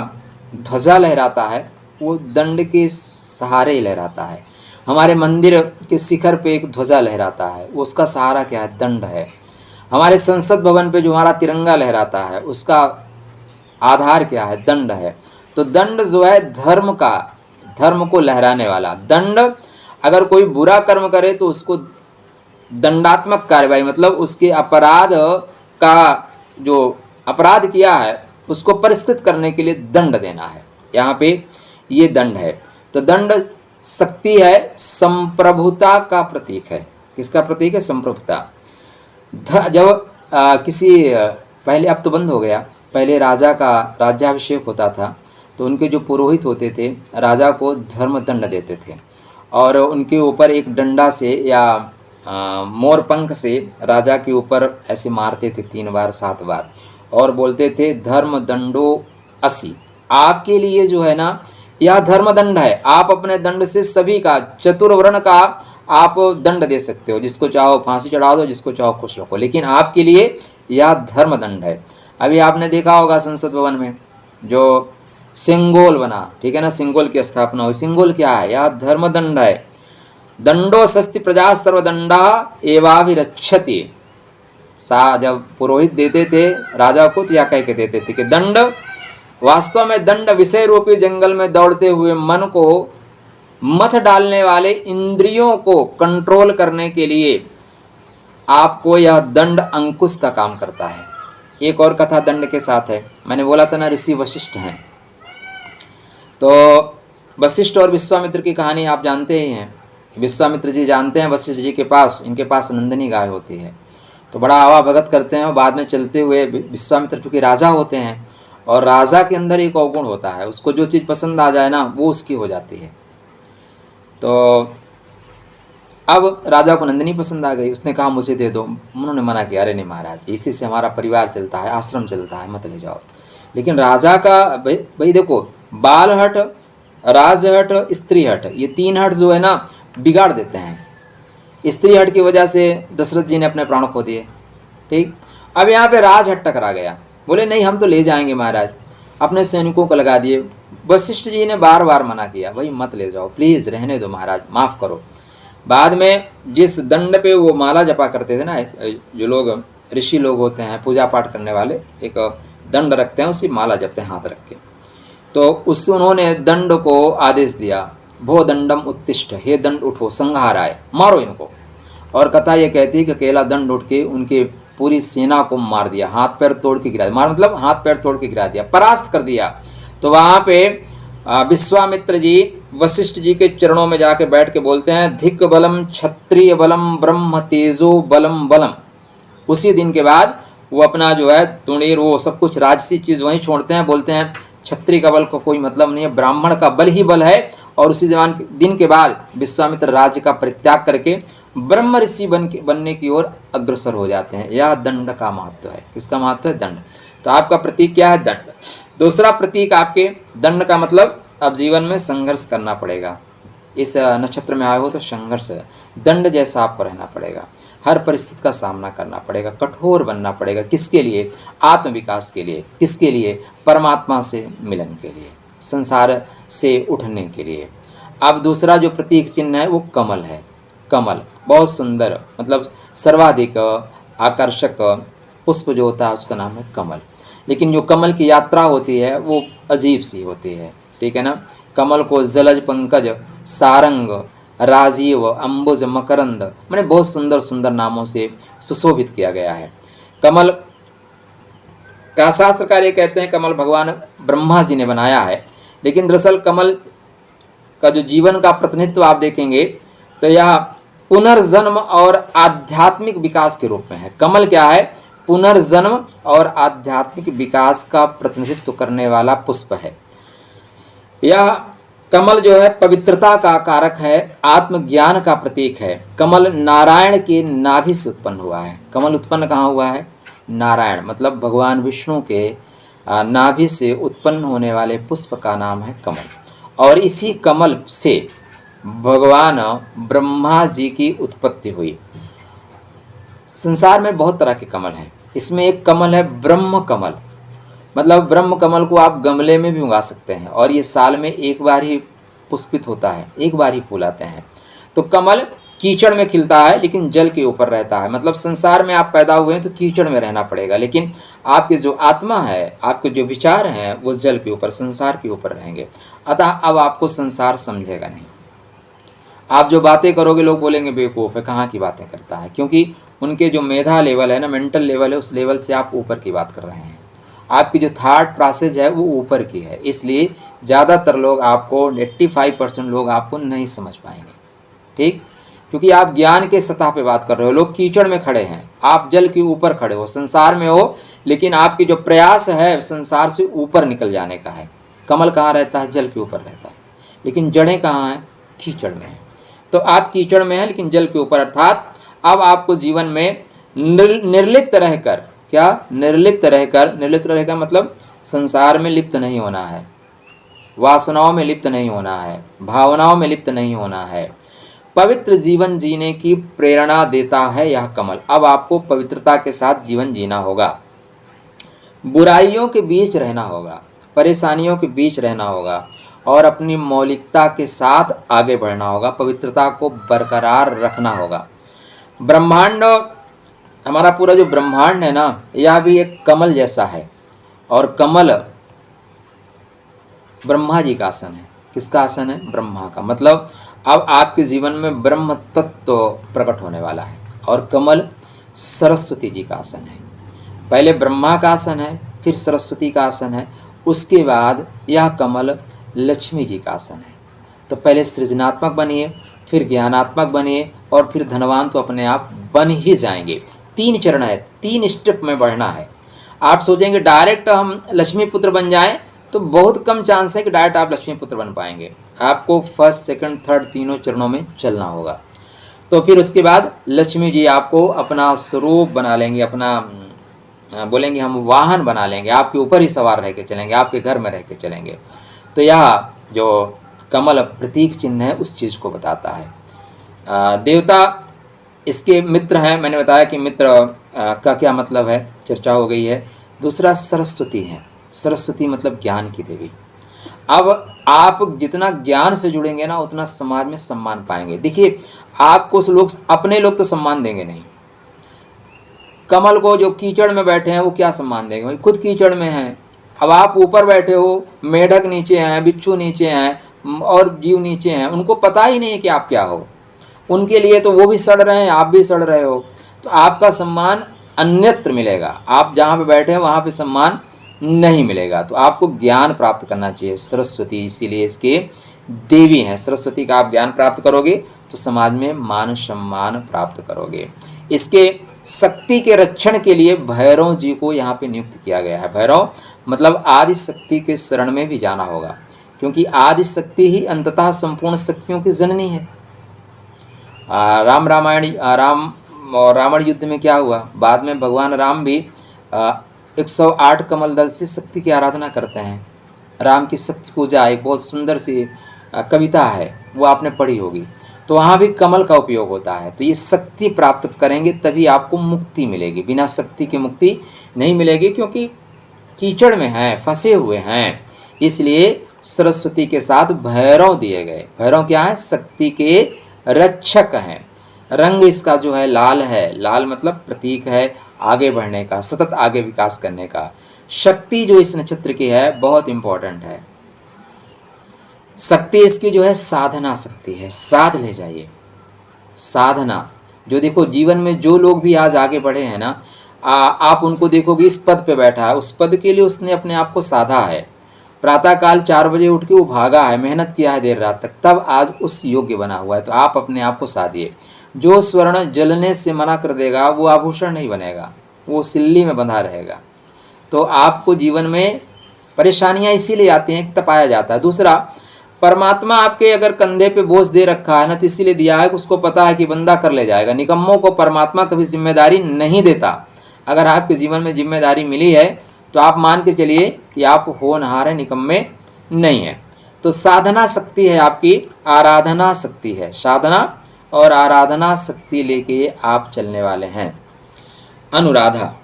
ध्वजा लहराता है वो दंड के सहारे ही लहराता है। हमारे मंदिर के शिखर पे एक ध्वजा लहराता है, उसका सहारा क्या है, दंड है। हमारे संसद भवन पे जो हमारा तिरंगा लहराता है उसका आधार क्या है, दंड है। तो दंड जो है धर्म का, धर्म को लहराने वाला दंड। अगर कोई बुरा कर्म करे तो उसको दंडात्मक कार्रवाई, मतलब उसके अपराध का जो अपराध किया है उसको परिष्कृत करने के लिए दंड देना है। यहाँ पे ये दंड है। तो दंड शक्ति है, संप्रभुता का प्रतीक है। किसका प्रतीक है, संप्रभुता। जब किसी पहले, अब तो बंद हो गया, पहले राजा का राज्याभिषेक होता था तो उनके जो पुरोहित होते थे राजा को धर्म दंड देते थे और उनके ऊपर एक डंडा से या मोर पंख से राजा के ऊपर ऐसे मारते थे 3 बार 7 बार और बोलते थे धर्म दंडो असि। आपके लिए जो है ना यह धर्म दंड है। आप अपने दंड से सभी का, चतुर्वर्ण का आप दंड दे सकते हो। जिसको चाहो फांसी चढ़ा दो, जिसको चाहो खुश रखो, लेकिन आपके लिए यह धर्म दंड है। अभी आपने देखा होगा संसद भवन में जो सिंगोल बना, ठीक है ना, सिंगोल की स्थापना हुई। सिंगोल क्या है? यह धर्मदंड है। दंडो सस्ति प्रजा सर्वदंडा एवाभिरक्षति। सा जब पुरोहित देते थे राजा को तो या कह के देते थे कि दंड, वास्तव में दंड विषय रूपी जंगल में दौड़ते हुए मन को मथ डालने वाले इंद्रियों को कंट्रोल करने के लिए आपको यह दंड अंकुश का काम करता है। एक और कथा दंड के साथ है। मैंने बोला था ना ऋषि वशिष्ठ हैं, तो वशिष्ठ और विश्वामित्र की कहानी आप जानते ही हैं। विश्वामित्र जी जानते हैं वशिष्ठ जी के पास, इनके पास नंदिनी गाय होती है, तो बड़ा आवा भगत करते हैं। और बाद में चलते हुए विश्वामित्र चूँकि राजा होते हैं, और राजा के अंदर एक अवगुण होता है, उसको जो चीज़ पसंद आ जाए ना वो उसकी हो जाती है। तो अब राजा को नंदिनी पसंद आ गई, उसने कहा मुझे दे दो। उन्होंने मना किया, अरे नहीं महाराज, इसी से हमारा परिवार चलता है, आश्रम चलता है, मत ले जाओ। लेकिन राजा का भाई देखो, बाल हट, राज हट, स्त्री हट, ये तीन हट जो है ना बिगाड़ देते हैं। स्त्री हट की वजह से दशरथ जी ने अपने प्राण खो दिए। ठीक, अब यहाँ पे राज हट टकरा गया, बोले नहीं हम तो ले जाएंगे महाराज, अपने सैनिकों को लगा दिए। वशिष्ठ जी ने बार बार मना किया, भाई मत ले जाओ, प्लीज़ रहने दो महाराज, माफ़ करो। बाद में जिस दंड पे वो माला जपा करते थे ना, जो लोग ऋषि लोग होते हैं पूजा पाठ करने वाले, एक दंड रखते हैं, उसी माला जपते हैं हाथ रख के, तो उससे उन्होंने दंड को आदेश दिया, भो दंडम उत्तिष्ठ, हे दंड उठो, संहाराय, मारो इनको। और कथा ये कहती है कि अकेला दंड उठ के उनके पूरी सेना को मार दिया, हाथ पैर तोड़ के गिरा, मार मतलब हाथ पैर तोड़ के गिरा दिया, परास्त कर दिया। तो वहाँ पे विश्वामित्र जी वशिष्ठ जी के चरणों में जाके बैठ के बोलते हैं, धिक बलम क्षत्रिय बलम ब्रह्म तेजो बलम बलम। उसी दिन के बाद वो अपना जो है तुणीर वो सब कुछ राजसी चीज़ वहीं छोड़ते हैं, बोलते हैं क्षत्रिय का बल को कोई मतलब नहीं है, ब्राह्मण का बल ही बल है। और उसी दिन के बाद विश्वामित्र राज्य का परित्याग करके ब्रह्म ऋषि बनने की ओर अग्रसर हो जाते हैं। यह दंड का महत्व है। किसका महत्व है? दंड। तो आपका प्रतीक क्या है? दंड। दूसरा प्रतीक आपके दंड का मतलब अब जीवन में संघर्ष करना पड़ेगा। इस नक्षत्र में आए हो तो संघर्ष है, दंड जैसा आपको रहना पड़ेगा, हर परिस्थिति का सामना करना पड़ेगा, कठोर बनना पड़ेगा। किसके लिए? आत्मविकास के लिए। किसके लिए? परमात्मा से मिलन के लिए, संसार से उठने के लिए। अब दूसरा जो प्रतीक चिन्ह है वो कमल है। कमल बहुत सुंदर, मतलब सर्वाधिक आकर्षक पुष्प जो होता है उसका नाम है कमल। लेकिन जो कमल की यात्रा होती है वो अजीब सी होती है, ठीक है ना। कमल को जलज पंकज सारंग राजीव अंबुज मकरंद, मैंने बहुत सुंदर सुंदर नामों से सुशोभित किया गया है। कमल का शास्त्रकार ये कहते हैं कमल भगवान ब्रह्मा जी ने बनाया है, लेकिन दरअसल कमल का जो जीवन का प्रतिनिधित्व आप देखेंगे तो यह पुनर्जन्म और आध्यात्मिक विकास के रूप में है। कमल क्या है? पुनर्जन्म और आध्यात्मिक विकास का प्रतिनिधित्व करने वाला पुष्प है। यह कमल जो है पवित्रता का कारक है, आत्मज्ञान का प्रतीक है। कमल नारायण के नाभि से उत्पन्न हुआ है। कमल उत्पन्न कहाँ हुआ है? नारायण, मतलब भगवान विष्णु के नाभि से उत्पन्न होने वाले पुष्प का नाम है कमल। और इसी कमल से भगवान ब्रह्मा जी की उत्पत्ति हुई। संसार में बहुत तरह के कमल हैं, इसमें एक कमल है ब्रह्म कमल, मतलब ब्रह्म कमल को आप गमले में भी उगा सकते हैं और ये साल में एक बार ही पुष्पित होता है, एक बार ही फूल आते हैं। तो कमल कीचड़ में खिलता है लेकिन जल के ऊपर रहता है, मतलब संसार में आप पैदा हुए हैं तो कीचड़ में रहना पड़ेगा, लेकिन आपकी जो आत्मा है, आपके जो विचार हैं वो जल के ऊपर, संसार के ऊपर रहेंगे। अतः अब आपको संसार समझेगा नहीं। आप जो बातें करोगे लोग बोलेंगे बेवकूफ़ है, कहाँ की बातें करता है, क्योंकि उनके जो मेधा लेवल है ना, मेंटल लेवल है, उस लेवल से आप ऊपर की बात कर रहे हैं। आपकी जो थॉट प्रोसेस है वो ऊपर की है, इसलिए ज़्यादातर लोग आपको 85% लोग आपको नहीं समझ पाएंगे, ठीक, क्योंकि आप ज्ञान के सतह पे बात कर रहे हो। लोग कीचड़ में खड़े हैं, आप जल के ऊपर खड़े हो, संसार में हो, लेकिन आपकी जो प्रयास है संसार से ऊपर निकल जाने का है। कमल कहाँ रहता है? जल के ऊपर रहता है, लेकिन जड़ें कहाँ हैं? कीचड़ में है। तो आप कीचड़ में हैं लेकिन जल के ऊपर, अर्थात अब आपको जीवन में निर्लिप्त रहकर, क्या निर्लिप्त रहकर मतलब संसार में लिप्त नहीं होना है, वासनाओं में लिप्त नहीं होना है, भावनाओं में लिप्त नहीं होना है। पवित्र जीवन जीने की प्रेरणा देता है यह कमल। अब आपको पवित्रता के साथ जीवन जीना होगा, बुराइयों के बीच रहना होगा, परेशानियों के बीच रहना होगा और अपनी मौलिकता के साथ आगे बढ़ना होगा, पवित्रता को बरकरार रखना होगा। ब्रह्मांड, हमारा पूरा जो ब्रह्मांड है ना, यह भी एक कमल जैसा है और कमल ब्रह्मा जी का आसन है। किसका आसन है? ब्रह्मा का। मतलब अब आपके जीवन में ब्रह्म तत्व प्रकट होने वाला है और कमल सरस्वती जी का आसन है। पहले ब्रह्मा का आसन है, फिर सरस्वती का आसन है, उसके बाद यह कमल लक्ष्मी जी का आसन है। तो पहले सृजनात्मक बनिए, फिर ज्ञानात्मक बनिए और फिर धनवान तो अपने आप बन ही जाएंगे। 3 चरण है, 3 स्टेप में बढ़ना है। आप सोचेंगे डायरेक्ट हम लक्ष्मी पुत्र बन जाएं तो बहुत कम चांस है कि डायरेक्ट आप लक्ष्मी पुत्र बन पाएंगे। आपको फर्स्ट, सेकंड, थर्ड तीनों चरणों में चलना होगा। तो फिर उसके बाद लक्ष्मी जी आपको अपना स्वरूप बना लेंगे, अपना बोलेंगे हम वाहन बना लेंगे, आपके ऊपर ही सवार रह के चलेंगे, आपके घर में रह के चलेंगे। तो यह जो कमल प्रतीक चिन्ह है उस चीज़ को बताता है। देवता इसके मित्र हैं, मैंने बताया कि मित्र का क्या मतलब है, चर्चा हो गई है। दूसरा सरस्वती है, सरस्वती मतलब ज्ञान की देवी। अब आप जितना ज्ञान से जुड़ेंगे ना उतना समाज में सम्मान पाएंगे। देखिए आपको लोग, अपने लोग तो सम्मान देंगे नहीं। कमल को जो कीचड़ में बैठे हैं वो क्या सम्मान देंगे? भाई खुद कीचड़ में हैं। अब आप ऊपर बैठे हो, मेढक नीचे हैं, बिच्छू नीचे हैं और जीव नीचे हैं, उनको पता ही नहीं है कि आप क्या हो। उनके लिए तो वो भी सड़ रहे हैं, आप भी सड़ रहे हो। तो आपका सम्मान अन्यत्र मिलेगा, आप जहाँ पे बैठे हैं वहाँ पे सम्मान नहीं मिलेगा। तो आपको ज्ञान प्राप्त करना चाहिए। सरस्वती इसीलिए इसके देवी हैं। सरस्वती का आप ज्ञान प्राप्त करोगे तो समाज में मान सम्मान प्राप्त करोगे। इसके शक्ति के रक्षण के लिए भैरव जी को यहाँ पे नियुक्त किया गया है। भैरव मतलब आदि शक्ति के शरण में भी जाना होगा, क्योंकि आदि शक्ति ही अंततः संपूर्ण शक्तियों की जननी है। रावण युद्ध में क्या हुआ? बाद में भगवान राम भी 108 कमल दल से शक्ति की आराधना करते हैं। राम की शक्ति पूजा एक बहुत सुंदर सी कविता है, वो आपने पढ़ी होगी। तो वहाँ भी कमल का उपयोग होता है। तो ये शक्ति प्राप्त करेंगे तभी आपको मुक्ति मिलेगी, बिना शक्ति की मुक्ति नहीं मिलेगी, क्योंकि कीचड़ में हैं, फंसे हुए हैं। इसलिए सरस्वती के साथ भैरव दिए गए। भैरव क्या है? शक्ति के रक्षक हैं। रंग इसका जो है लाल है। लाल मतलब प्रतीक है आगे बढ़ने का, सतत आगे विकास करने का। शक्ति जो इस नक्षत्र की है बहुत इंपॉर्टेंट है। शक्ति इसकी जो है साधना शक्ति है। साध ले जाइए, साधना। जो देखो जीवन में जो लोग भी आज आगे बढ़े हैं ना, आप उनको देखोगे इस पद पे बैठा है, उस पद के लिए उसने अपने आप को साधा है। प्रातःकाल 4 बजे उठ के वो भागा है, मेहनत किया है देर रात तक, तब आज उस योग्य बना हुआ है। तो आप अपने आप को साधिए। जो स्वर्ण जलने से मना कर देगा वो आभूषण नहीं बनेगा, वो सिल्ली में बंधा रहेगा। तो आपको जीवन में परेशानियां इसीलिए आती हैं कि तपाया जाता है। दूसरा, परमात्मा आपके अगर कंधे पे बोझ दे रखा है ना, तो इसीलिए दिया है कि उसको पता है कि बंदा कर ले जाएगा। निकम्मों को परमात्मा कभी जिम्मेदारी नहीं देता। अगर आपके जीवन में जिम्मेदारी मिली है तो आप मान के चलिए कि आप होनहार हैं, निकम्मे नहीं हैं। तो साधना शक्ति है आपकी, आराधना शक्ति है। साधना और आराधना शक्ति लेके आप चलने वाले हैं। अनुराधा,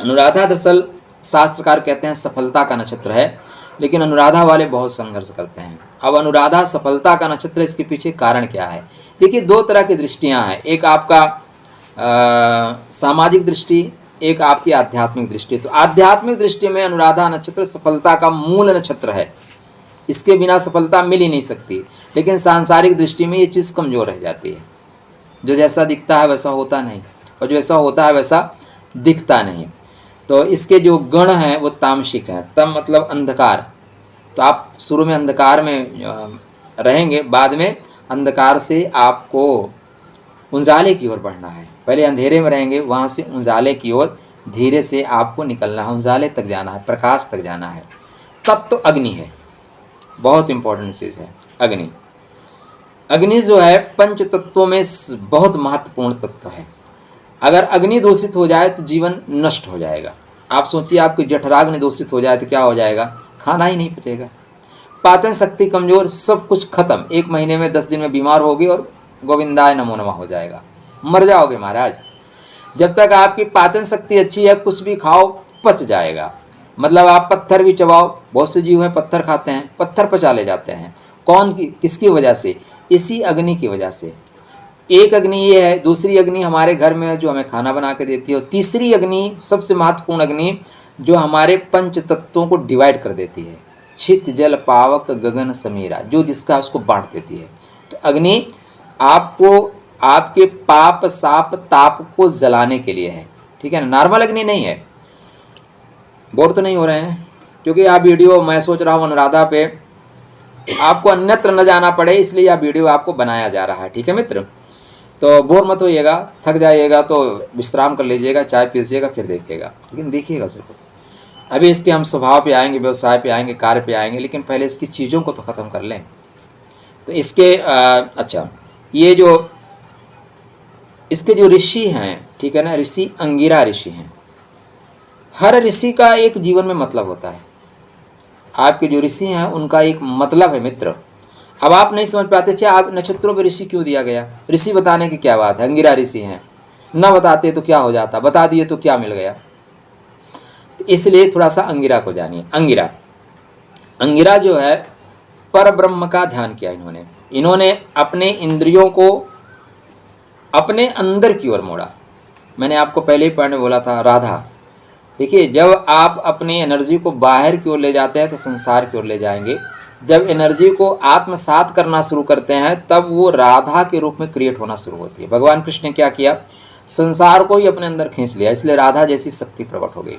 अनुराधा दरअसल शास्त्रकार कहते हैं सफलता का नक्षत्र है, लेकिन अनुराधा वाले बहुत संघर्ष करते हैं। अब अनुराधा सफलता का नक्षत्र, इसके पीछे कारण क्या है? देखिए 2 तरह की दृष्टियां हैं, एक आपका सामाजिक दृष्टि, एक आपकी आध्यात्मिक दृष्टि। तो आध्यात्मिक दृष्टि में अनुराधा नक्षत्र सफलता का मूल नक्षत्र है, इसके बिना सफलता मिल ही नहीं सकती। लेकिन सांसारिक दृष्टि में ये चीज़ कमज़ोर रह जाती है। जो जैसा दिखता है वैसा होता नहीं, और जो ऐसा होता है वैसा दिखता नहीं। तो इसके जो गण हैं वो तामसिक हैं। तम मतलब अंधकार। तो आप शुरू में अंधकार में रहेंगे, बाद में अंधकार से आपको उजाले की ओर बढ़ना है। पहले अंधेरे में रहेंगे, वहाँ से उजाले की ओर धीरे से आपको निकलना है, उजाले तक जाना है, प्रकाश तक जाना है। तब तो अग्नि है, बहुत इंपॉर्टेंट चीज़ है अग्नि। अग्नि जो है पंच तत्वों में बहुत महत्वपूर्ण तत्व है। अगर अग्नि दूषित हो जाए तो जीवन नष्ट हो जाएगा। आप सोचिए आपकी जठराग्नि दूषित हो जाए तो क्या हो जाएगा? खाना ही नहीं पचेगा, पाचन शक्ति कमजोर, सब कुछ खत्म। 1 महीने में 10 दिन में बीमार होगी और गोविंदाय नमो नमः हो जाएगा, मर जाओगे महाराज। जब तक आपकी पाचन शक्ति अच्छी है, कुछ भी खाओ पच जाएगा। मतलब आप पत्थर भी चबाओ, बहुत से जीव हैं पत्थर खाते हैं, पत्थर पचा ले जाते हैं। किसकी वजह से? इसी अग्नि की वजह से। एक अग्नि ये है, दूसरी अग्नि हमारे घर में है जो हमें खाना बना के देती है, और तीसरी अग्नि सबसे महत्वपूर्ण अग्नि जो हमारे पंच तत्वों को डिवाइड कर देती है, छित जल पावक गगन समीरा, जो जिसका उसको बांट देती है। तो अग्नि आपको आपके पाप साप ताप को जलाने के लिए है, ठीक है ना, नॉर्मल अग्नि नहीं है। बोर तो नहीं हो रहे हैं? क्योंकि आप वीडियो, मैं सोच रहा हूँ अनुराधा पे आपको अन्यत्र न जाना पड़े, इसलिए यह वीडियो आपको बनाया जा रहा है, ठीक है मित्र। तो बोर मत होइएगा, थक जाइएगा तो विश्राम कर लीजिएगा, चाय पीजिएगा, फिर देखिएगा, लेकिन देखिएगा ज़रूर। अभी इसके हम स्वभाव पे आएंगे, व्यवसाय पे आएंगे, कार्य पे आएंगे, लेकिन पहले इसकी चीज़ों को तो ख़त्म कर लें। तो इसके अच्छा, ये जो इसके जो ऋषि हैं, ठीक है ना, ऋषि अंगिरा ऋषि हैं। हर ऋषि का एक जीवन में मतलब होता है। आपके जो ऋषि हैं उनका एक मतलब है मित्र। अब आप नहीं समझ पाते, अच्छा आप नक्षत्रों पे ऋषि क्यों दिया गया? ऋषि बताने की क्या बात है? अंगिरा ऋषि हैं, न बताते तो क्या हो जाता, बता दिए तो क्या मिल गया? तो इसलिए थोड़ा सा अंगिरा को जानिए। अंगिरा जो है पर ब्रह्म का ध्यान किया इन्होंने अपने इंद्रियों को अपने अंदर की ओर मोड़ा। मैंने आपको पहले ही पॉइंट में बोला था, राधा। देखिए, जब आप अपनी एनर्जी को बाहर की ओर ले जाते हैं तो संसार की ओर ले जाएंगे। जब एनर्जी को आत्मसात करना शुरू करते हैं तब वो राधा के रूप में क्रिएट होना शुरू होती है। भगवान कृष्ण ने क्या किया? संसार को ही अपने अंदर खींच लिया, इसलिए राधा जैसी शक्ति प्रकट हो गई।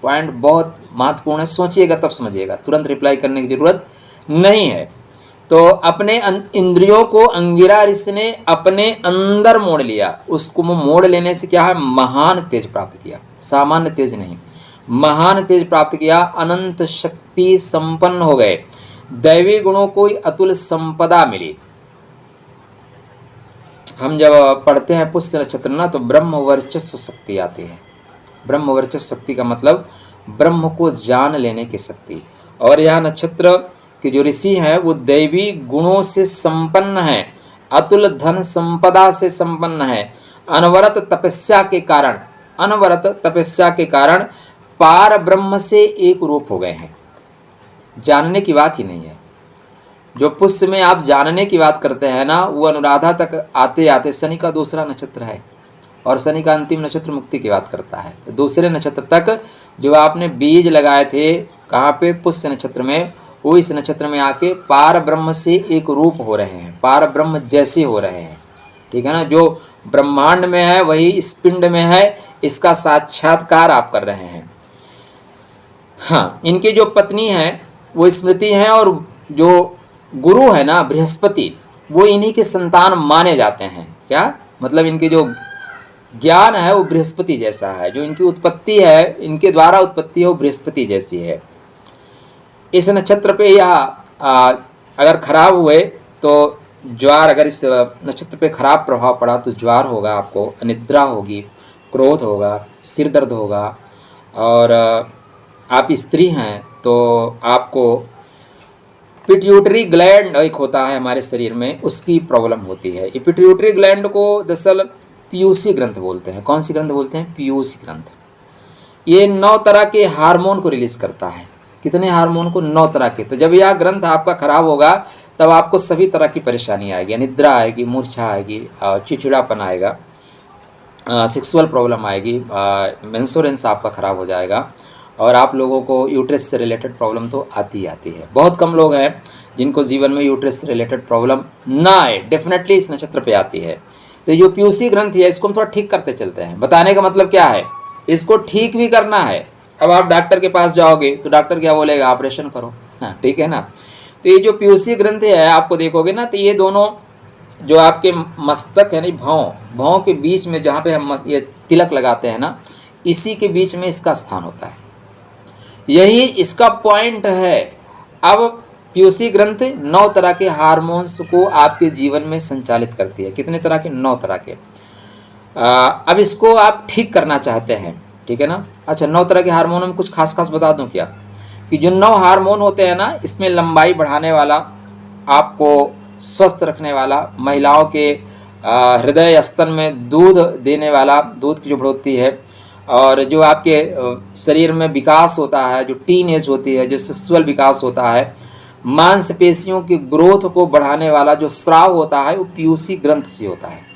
पॉइंट बहुत महत्वपूर्ण है, सोचिएगा तब समझिएगा, तुरंत रिप्लाई करने की जरूरत नहीं है। तो अपने इंद्रियों को अंगिरा ऋषि ने अपने अंदर मोड़ लिया। उसको मोड़ लेने से क्या है? महान तेज प्राप्त किया, सामान्य तेज नहीं, महान तेज प्राप्त किया। अनंत शक्ति संपन्न हो गए, दैवी गुणों को अतुल संपदा मिली। हम जब पढ़ते हैं पुष्य नक्षत्र ना, तो ब्रह्म वर्चस्व शक्ति आती है। ब्रह्म वर्चस्व शक्ति का मतलब ब्रह्म को जान लेने की शक्ति। और यह नक्षत्र के जो ऋषि हैं वो दैवी गुणों से संपन्न है, अतुल धन संपदा से संपन्न है। अनवरत तपस्या के कारण पार ब्रह्म से एक रूप हो गए हैं। जानने की बात ही नहीं है। जो पुष्य में आप जानने की बात करते हैं ना, वो अनुराधा तक आते आते शनि का दूसरा नक्षत्र है, और शनि का अंतिम नक्षत्र मुक्ति की बात करता है। तो दूसरे नक्षत्र तक जो आपने बीज लगाए थे, कहाँ पे? पुष्य नक्षत्र में, वो इस नक्षत्र में आके पार ब्रह्म से एक रूप हो रहे हैं, पार ब्रह्म जैसे हो रहे हैं, ठीक है ना। जो ब्रह्मांड में है वही इस पिंड में है, इसका साक्षात्कार आप कर रहे हैं। हाँ, इनकी जो पत्नी है वो स्मृति है, और जो गुरु है ना बृहस्पति, वो इन्हीं के संतान माने जाते हैं। क्या मतलब? इनके जो ज्ञान है वो बृहस्पति जैसा है, जो इनकी उत्पत्ति है, इनके द्वारा उत्पत्ति है, वो बृहस्पति जैसी है। इस नक्षत्र पे यह अगर खराब हुए तो ज्वार, अगर इस नक्षत्र पे खराब प्रभाव पड़ा तो ज्वार होगा, आपको अनिद्रा होगी, क्रोध होगा, सिर दर्द होगा, और आप स्त्री हैं तो आपको पिट्यूटरी ग्लैंड एक होता है हमारे शरीर में, उसकी प्रॉब्लम होती है। ये पिट्यूटरी ग्लैंड को दरअसल पीयूसी ग्रंथ बोलते हैं। कौन सी ग्रंथ बोलते हैं? पीयूसी ग्रंथ। ये 9 तरह के हार्मोन को रिलीज करता है। कितने हार्मोन को? 9 तरह के। तो जब यह ग्रंथ आपका खराब होगा तब आपको सभी तरह की परेशानी आएगी, निद्रा आएगी, मूर्छा आएगी, चिड़चिड़ापन आएगा, सेक्सुअल प्रॉब्लम आएगी, मेंस्ट्रुएशन आपका खराब हो जाएगा, और आप लोगों को यूट्रस से रिलेटेड प्रॉब्लम तो आती ही आती है। बहुत कम लोग हैं जिनको जीवन में यूट्रस से रिलेटेड प्रॉब्लम ना आए, डेफिनेटली इस नक्षत्र पे आती है। तो जो पीयूसी ग्रंथ है इसको हम थोड़ा ठीक करते चलते हैं। बताने का मतलब क्या है? इसको ठीक भी करना है। अब आप डॉक्टर के पास जाओगे तो डॉक्टर क्या बोलेगा? ऑपरेशन करो, हाँ ठीक है ना। तो ये जो पीयूसी ग्रंथ है आपको देखोगे ना, तो ये दोनों जो आपके मस्तक है ना, भाव के बीच में जहाँ पे हम ये तिलक लगाते हैं ना, इसी के बीच में इसका स्थान होता है। यही इसका पॉइंट है। अब पीयूसी ग्रंथ 9 तरह के हार्मोन्स को आपके जीवन में संचालित करती है। कितने तरह के? 9 तरह के। अब इसको आप ठीक करना चाहते हैं, ठीक है ना। अच्छा, 9 तरह के हार्मोन में कुछ खास बता दूं क्या? कि जो 9 हार्मोन होते हैं ना, इसमें लंबाई बढ़ाने वाला, आपको स्वस्थ रखने वाला, महिलाओं के हृदय स्तन में दूध देने वाला, दूध की जो बढ़ोतरी है, और जो आपके शरीर में विकास होता है, जो टीन एज होती है, जो सेक्सुअल विकास होता है, मांसपेशियों की ग्रोथ को बढ़ाने वाला जो स्राव होता है वो पीयूसी ग्रंथ से होता है।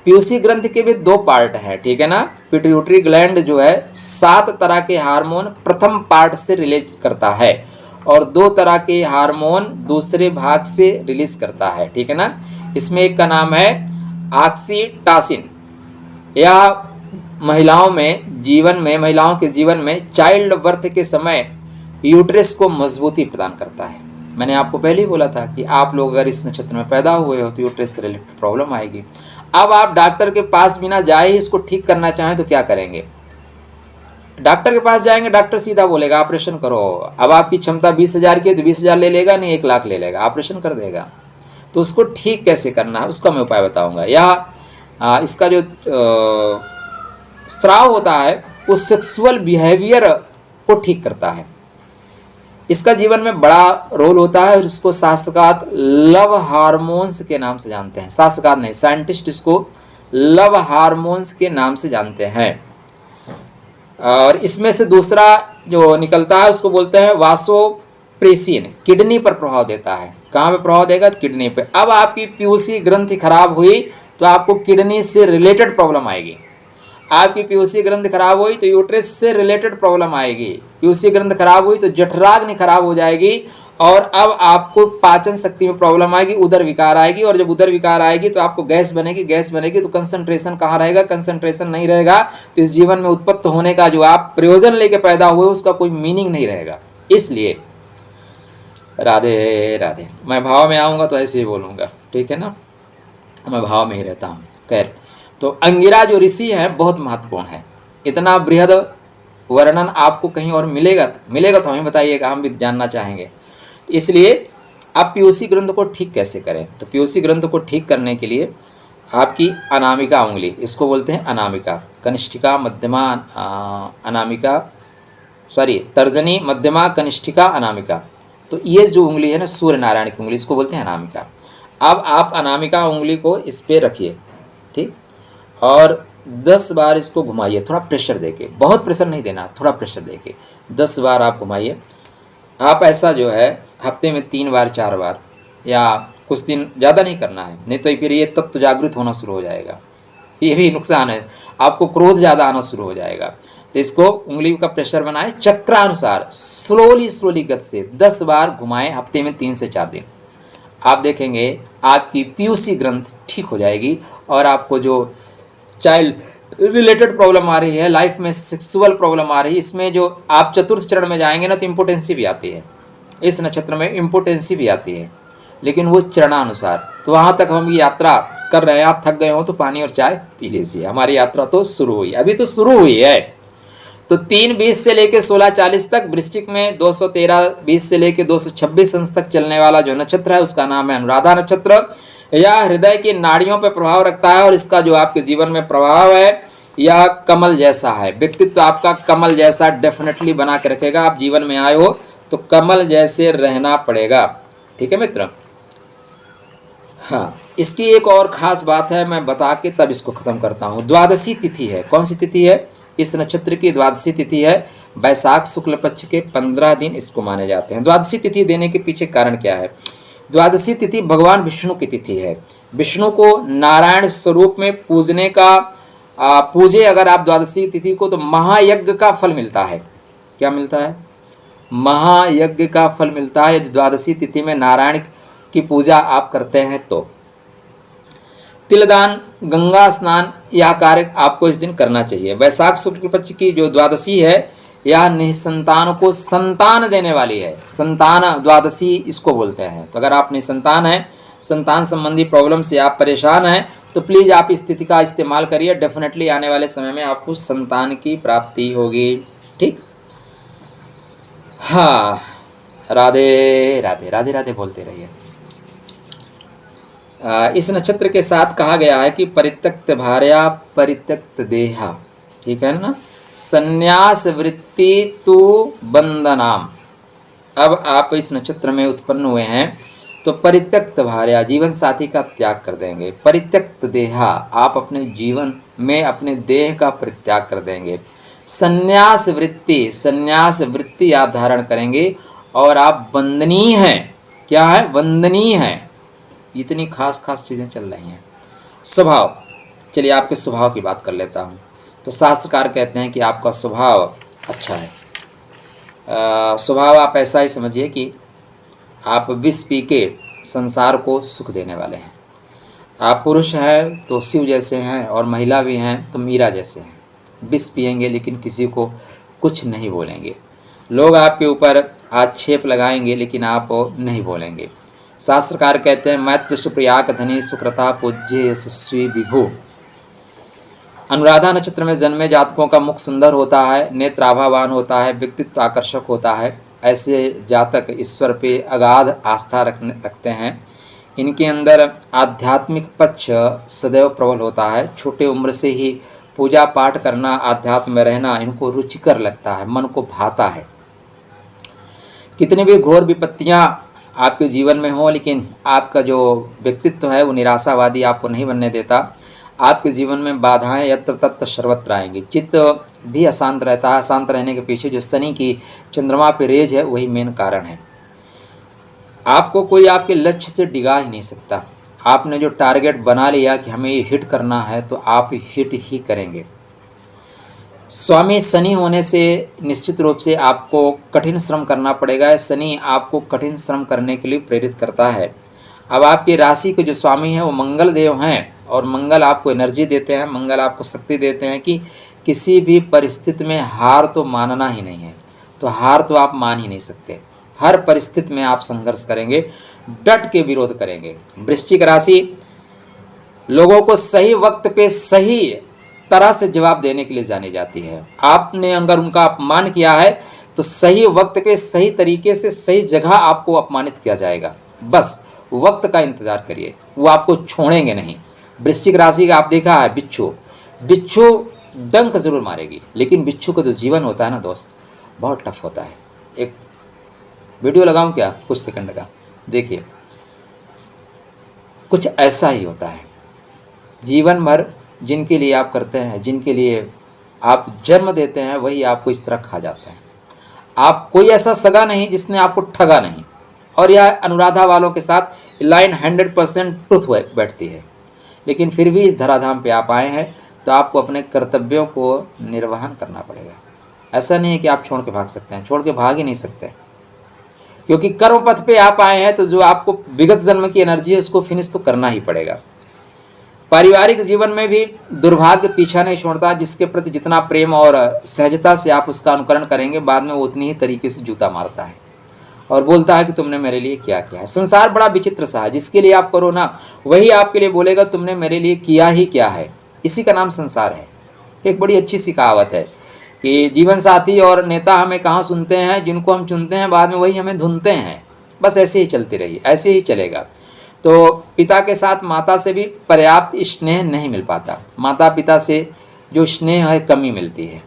पीयूसी ग्रंथ के भी 2 पार्ट हैं, ठीक है ना। पिट्यूटरी ग्लैंड जो है 7 तरह के हार्मोन प्रथम पार्ट से रिलीज करता है और 2 तरह के हार्मोन दूसरे भाग से रिलीज करता है, ठीक है ना। इसमें एक का नाम है ऑक्सीटोसिन। यह महिलाओं के जीवन में चाइल्ड बर्थ के समय यूट्रस को मजबूती प्रदान करता है। मैंने आपको पहले ही बोला था कि आप लोग अगर इस नक्षत्र में पैदा हुए हो तो यूट्रस से रिलेटेड प्रॉब्लम आएगी। अब आप डॉक्टर के पास बिना जाए ही इसको ठीक करना चाहें तो क्या करेंगे? डॉक्टर के पास जाएंगे, डॉक्टर सीधा बोलेगा ऑपरेशन करो। अब आपकी क्षमता 20,000 की है तो 20,000 ले लेगा, नहीं 1 लाख ले लेगा, ऑपरेशन कर देगा। तो उसको ठीक कैसे करना है उसका मैं उपाय बताऊंगा। या इसका जो स्राव होता है वो सेक्सुअल बिहेवियर को ठीक करता है। इसका जीवन में बड़ा रोल होता है और इसको शास्त्रकार लव हार्मोन्स के नाम से जानते हैं। शास्त्रकार नहीं, साइंटिस्ट इसको लव हार्मोन्स के नाम से जानते हैं। और इसमें से दूसरा जो निकलता है उसको बोलते हैं वासोप्रेसिन। किडनी पर प्रभाव देता है। कहाँ पे प्रभाव देगा? किडनी पे। अब आपकी पीयूसी ग्रंथि खराब हुई तो आपको किडनी से रिलेटेड प्रॉब्लम आएगी। आपकी पीयूसी ग्रंथ खराब हुई तो यूट्रस से रिलेटेड प्रॉब्लम आएगी। पीयूसी ग्रंथ खराब हुई तो जठराग्नि खराब हो जाएगी और अब आपको पाचन शक्ति में प्रॉब्लम आएगी, उदर विकार आएगी। और जब उदर विकार आएगी तो आपको गैस बनेगी तो कंसंट्रेशन कहाँ रहेगा? कंसंट्रेशन नहीं रहेगा तो इस जीवन में उत्पत्त होने का जो आप प्रयोजन लेके पैदा हुए उसका कोई मीनिंग नहीं रहेगा। इसलिए राधे राधे। मैं भाव में आऊँगा तो ऐसे ही बोलूँगा, ठीक है ना। मैं भाव में ही रहता हूँ। खैर, तो अंगिरा जो ऋषि है बहुत महत्वपूर्ण है। इतना बृहद वर्णन आपको कहीं और मिलेगा तो हमें बताइएगा, हम भी जानना चाहेंगे। इसलिए आप पीयूसी ग्रंथ को ठीक कैसे करें? तो पीयूसी ग्रंथ को ठीक करने के लिए आपकी अनामिका उंगली, इसको बोलते हैं अनामिका, कनिष्ठिका मध्यमा अनामिका, तर्जनी मध्यमा कनिष्ठिका अनामिका। तो ये जो उंगली है ना सूर्य नारायण की उंगली, इसको बोलते हैं अनामिका। अब आप अनामिका उंगली को इस पर रखिए, ठीक, और 10 बार इसको घुमाइए, थोड़ा प्रेशर देके। बहुत प्रेशर नहीं देना, थोड़ा प्रेशर देके 10 बार आप घुमाइए। आप ऐसा जो है हफ्ते में 3 बार 4 बार या कुछ दिन, ज़्यादा नहीं करना है, नहीं तो फिर ये तत्व जागृत होना शुरू हो जाएगा। ये भी नुकसान है, आपको क्रोध ज़्यादा आना शुरू हो जाएगा। तो इसको उंगली का प्रेशर बनाए, चक्रानुसार स्लोली गति से 10 बार घुमाएं हफ्ते में 3 से 4 दिन। आप देखेंगे आपकी पीयूसी ग्रंथ ठीक हो जाएगी और आपको जो चाइल्ड रिलेटेड प्रॉब्लम आ रही है, लाइफ में सेक्सुअल प्रॉब्लम आ रही है, इसमें जो आप चतुर्थ चरण में जाएंगे ना तो इम्पोर्टेंसी भी आती है। इस नक्षत्र में इम्पोर्टेंसी भी आती है, लेकिन वो चरणानुसार। तो वहाँ तक हम ये यात्रा कर रहे हैं। आप थक गए हो तो पानी और चाय पी लीजिए। हमारी यात्रा तो शुरू हुई, अभी तो शुरू हुई है। तो 3:20 से लेकर 16:40 तक वृश्चिक में 213:20 से लेकर 226 अंश तक चलने वाला जो नक्षत्र है उसका नाम है अनुराधा नक्षत्र। यह हृदय की नाड़ियों पर प्रभाव रखता है और इसका जो आपके जीवन में प्रभाव है यह कमल जैसा है। व्यक्तित्व आपका कमल जैसा डेफिनेटली बना के रखेगा। आप जीवन में आए हो तो कमल जैसे रहना पड़ेगा, ठीक है मित्र। हाँ, इसकी एक और खास बात है, मैं बता के तब इसको खत्म करता हूँ। द्वादशी तिथि है। कौन सी तिथि है? इस नक्षत्र की द्वादशी तिथि है वैशाख शुक्ल पक्ष के 15 दिन इसको माने जाते हैं। द्वादशी तिथि देने के पीछे कारण क्या है? द्वादशी तिथि भगवान विष्णु की तिथि है। विष्णु को नारायण स्वरूप में पूजने का पूजे अगर आप द्वादशी तिथि को तो महायज्ञ का फल मिलता है। क्या मिलता है? महायज्ञ का फल मिलता है यदि द्वादशी तिथि में नारायण की पूजा आप करते हैं तो। तिलदान, गंगा स्नान, यह कार्य आपको इस दिन करना चाहिए। वैशाख शुक्ल पक्ष की जो द्वादशी है यह निसंतान को संतान देने वाली है। संतान द्वादशी इसको बोलते हैं। तो अगर आप निसंतान हैं, संतान संबंधी प्रॉब्लम से आप परेशान हैं तो प्लीज़ आप इस तिथि का इस्तेमाल करिए। डेफिनेटली आने वाले समय में आपको संतान की प्राप्ति होगी, ठीक। हाँ, राधे राधे राधे राधे बोलते रहिए। इस नक्षत्र के साथ कहा गया है कि परित्यक्त भार्या परित्यक्त देहा, ठीक है ना। संन्यास वृत्ति तु बंदनाम। अब आप इस नक्षत्र में उत्पन्न हुए हैं तो परित्यक्त भार्या, जीवन साथी का त्याग कर देंगे। परित्यक्त देहा, आप अपने जीवन में अपने देह का परित्याग कर देंगे। संन्यास वृत्ति, संन्यास वृत्ति आप धारण करेंगे और आप वंदनीय हैं। क्या है? वंदनीय हैं। इतनी खास खास चीज़ें चल रही हैं। स्वभाव, चलिए आपके स्वभाव की बात कर लेता हूँ। तो शास्त्रकार कहते हैं कि आपका स्वभाव अच्छा है। स्वभाव आप ऐसा ही समझिए कि आप विष पी के संसार को सुख देने वाले हैं। आप पुरुष हैं तो शिव जैसे हैं, और महिला भी हैं तो मीरा जैसे हैं। विष पिएंगे लेकिन किसी को कुछ नहीं बोलेंगे। लोग आपके ऊपर आक्षेप लगाएंगे लेकिन आप नहीं बोलेंगे। शास्त्रकार कहते हैं मैत्र सुप्रियाक धनी सुकृता पूज्य यशस्वी विभु। अनुराधा नक्षत्र में जन्मे जातकों का मुख सुंदर होता है, नेत्र आभावान होता है, व्यक्तित्व आकर्षक होता है। ऐसे जातक ईश्वर पे अगाध आस्था रखते हैं। इनके अंदर आध्यात्मिक पक्ष सदैव प्रबल होता है। छोटे उम्र से ही पूजा पाठ करना, आध्यात्म में रहना इनको रुचिकर लगता है, मन को भाता है। कितनी भी घोर विपत्तियां आपके जीवन में हो, लेकिन आपका जो व्यक्तित्व है वो निराशावादी आपको नहीं बनने देता। आपके जीवन में बाधाएं यत्र तत्र सर्वत्र आएंगी। चित्त भी अशांत रहता है। अशांत रहने के पीछे जो शनि की चंद्रमा पे रेज है वही मेन कारण है। आपको कोई आपके लक्ष्य से डिगा ही नहीं सकता। आपने जो टारगेट बना लिया कि हमें ये हिट करना है तो आप हिट ही करेंगे। स्वामी शनि होने से निश्चित रूप से आपको कठिन श्रम करना पड़ेगा। शनि आपको कठिन श्रम करने के लिए प्रेरित करता है। अब आपकी राशि के जो स्वामी हैं वो मंगल देव हैं, और मंगल आपको एनर्जी देते हैं, मंगल आपको शक्ति देते हैं कि किसी भी परिस्थिति में हार तो मानना ही नहीं है। तो हार तो आप मान ही नहीं सकते। हर परिस्थिति में आप संघर्ष करेंगे, डट के विरोध करेंगे। वृश्चिक राशि लोगों को सही वक्त पे सही तरह से जवाब देने के लिए जानी जाती है। आपने अगर उनका अपमान किया है तो सही वक्त पे सही तरीके से सही जगह आपको अपमानित किया जाएगा। बस वक्त का इंतजार करिए, वो आपको छोड़ेंगे नहीं। वृश्चिक राशि का आप देखा है बिच्छू, बिच्छू डंक जरूर मारेगी, लेकिन बिच्छू का जो जीवन होता है ना दोस्त, बहुत टफ होता है। एक वीडियो लगाऊं क्या कुछ सेकंड का, देखिए कुछ ऐसा ही होता है। जीवन भर जिनके लिए आप करते हैं, जिनके लिए आप जन्म देते हैं, वही आपको इस तरह खा जाता है। आप कोई ऐसा सगा नहीं जिसने आपको ठगा नहीं। और यह अनुराधा वालों के साथ लाइन 100% ट्रुथ बैठती है। लेकिन फिर भी इस धराधाम पे आप आए हैं तो आपको अपने कर्तव्यों को निर्वहन करना पड़ेगा। ऐसा नहीं है कि आप छोड़ के भाग सकते हैं, छोड़ के भाग ही नहीं सकते, क्योंकि कर्म पथ पे आप आए हैं तो जो आपको विगत जन्म की एनर्जी है उसको फिनिश तो करना ही पड़ेगा। पारिवारिक जीवन में भी दुर्भाग्य पीछा नहीं छोड़ता। जिसके प्रति जितना प्रेम और सहजता से आप उसका अनुकरण करेंगे, बाद में वो उतनी ही तरीके से जूता मारता है और बोलता है कि तुमने मेरे लिए क्या किया है। संसार बड़ा विचित्र सा है। जिसके लिए आप करो ना, वही आपके लिए बोलेगा तुमने मेरे लिए किया ही क्या है। इसी का नाम संसार है। एक बड़ी अच्छी सी कहावत है कि जीवन साथी और नेता हमें कहाँ सुनते हैं, जिनको हम चुनते हैं बाद में वही हमें धुनते हैं। बस ऐसे ही चलती रही, ऐसे ही चलेगा। तो पिता के साथ माता से भी पर्याप्त स्नेह नहीं मिल पाता। माता पिता से जो स्नेह है कमी मिलती है।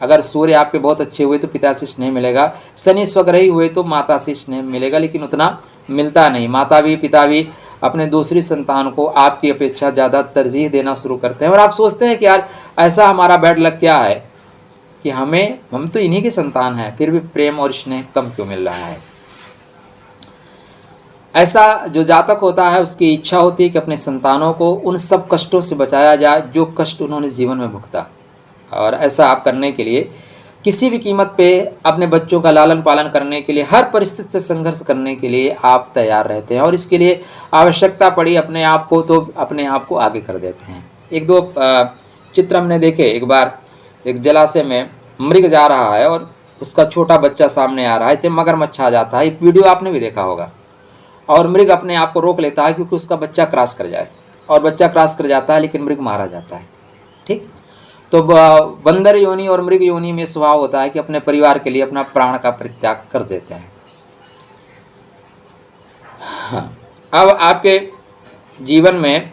अगर सूर्य आपके बहुत अच्छे हुए तो पिता से स्नेह मिलेगा, शनि स्वग्रही हुए तो माता से स्नेह मिलेगा, लेकिन उतना मिलता नहीं। माता भी पिता भी अपने दूसरी संतान को आपकी अपेक्षा ज़्यादा तरजीह देना शुरू करते हैं। और आप सोचते हैं कि यार ऐसा हमारा बैड लक क्या है कि हम तो इन्हीं की संतान हैं, फिर भी प्रेम और स्नेह कम क्यों मिल रहा है। ऐसा जो जातक होता है उसकी इच्छा होती है कि अपने संतानों को उन सब कष्टों से बचाया जाए जो कष्ट उन्होंने जीवन में भुगता। और ऐसा आप करने के लिए किसी भी कीमत पे अपने बच्चों का लालन पालन करने के लिए, हर परिस्थिति से संघर्ष करने के लिए आप तैयार रहते हैं। और इसके लिए आवश्यकता पड़ी अपने आप को तो अपने आप को आगे कर देते हैं। एक दो चित्र हमने देखे। एक बार एक जलाशय में मृग जा रहा है और उसका छोटा बच्चा सामने आ रहा है, तो मगरमच्छ आ जाता है। वीडियो आपने भी देखा होगा। और मृग अपने आप को रोक लेता है क्योंकि उसका बच्चा क्रॉस कर जाए, और बच्चा क्रॉस कर जाता है लेकिन मृग मारा जाता है। ठीक, तो बंदर योनि और मृग योनि में स्वभाव होता है कि अपने परिवार के लिए अपना प्राण का परित्याग कर देते हैं। हाँ, अब आपके जीवन में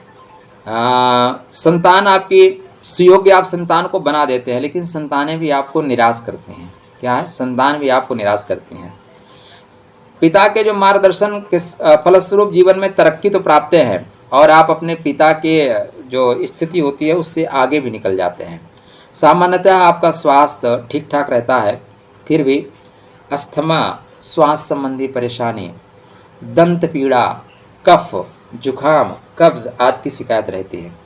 संतान आपकी सुयोग्य आप संतान को बना देते हैं, लेकिन संतानें भी आपको निराश करती हैं। क्या है? संतान भी आपको निराश करती हैं। पिता के जो मार्गदर्शन के फलस्वरूप जीवन में तरक्की तो प्राप्त है और आप अपने पिता के जो स्थिति होती है उससे आगे भी निकल जाते हैं। सामान्यतः आपका स्वास्थ्य ठीक ठाक रहता है, फिर भी अस्थमा, श्वास संबंधी परेशानी, दंत पीड़ा, कफ, जुखाम, कब्ज आदि की शिकायत रहती है।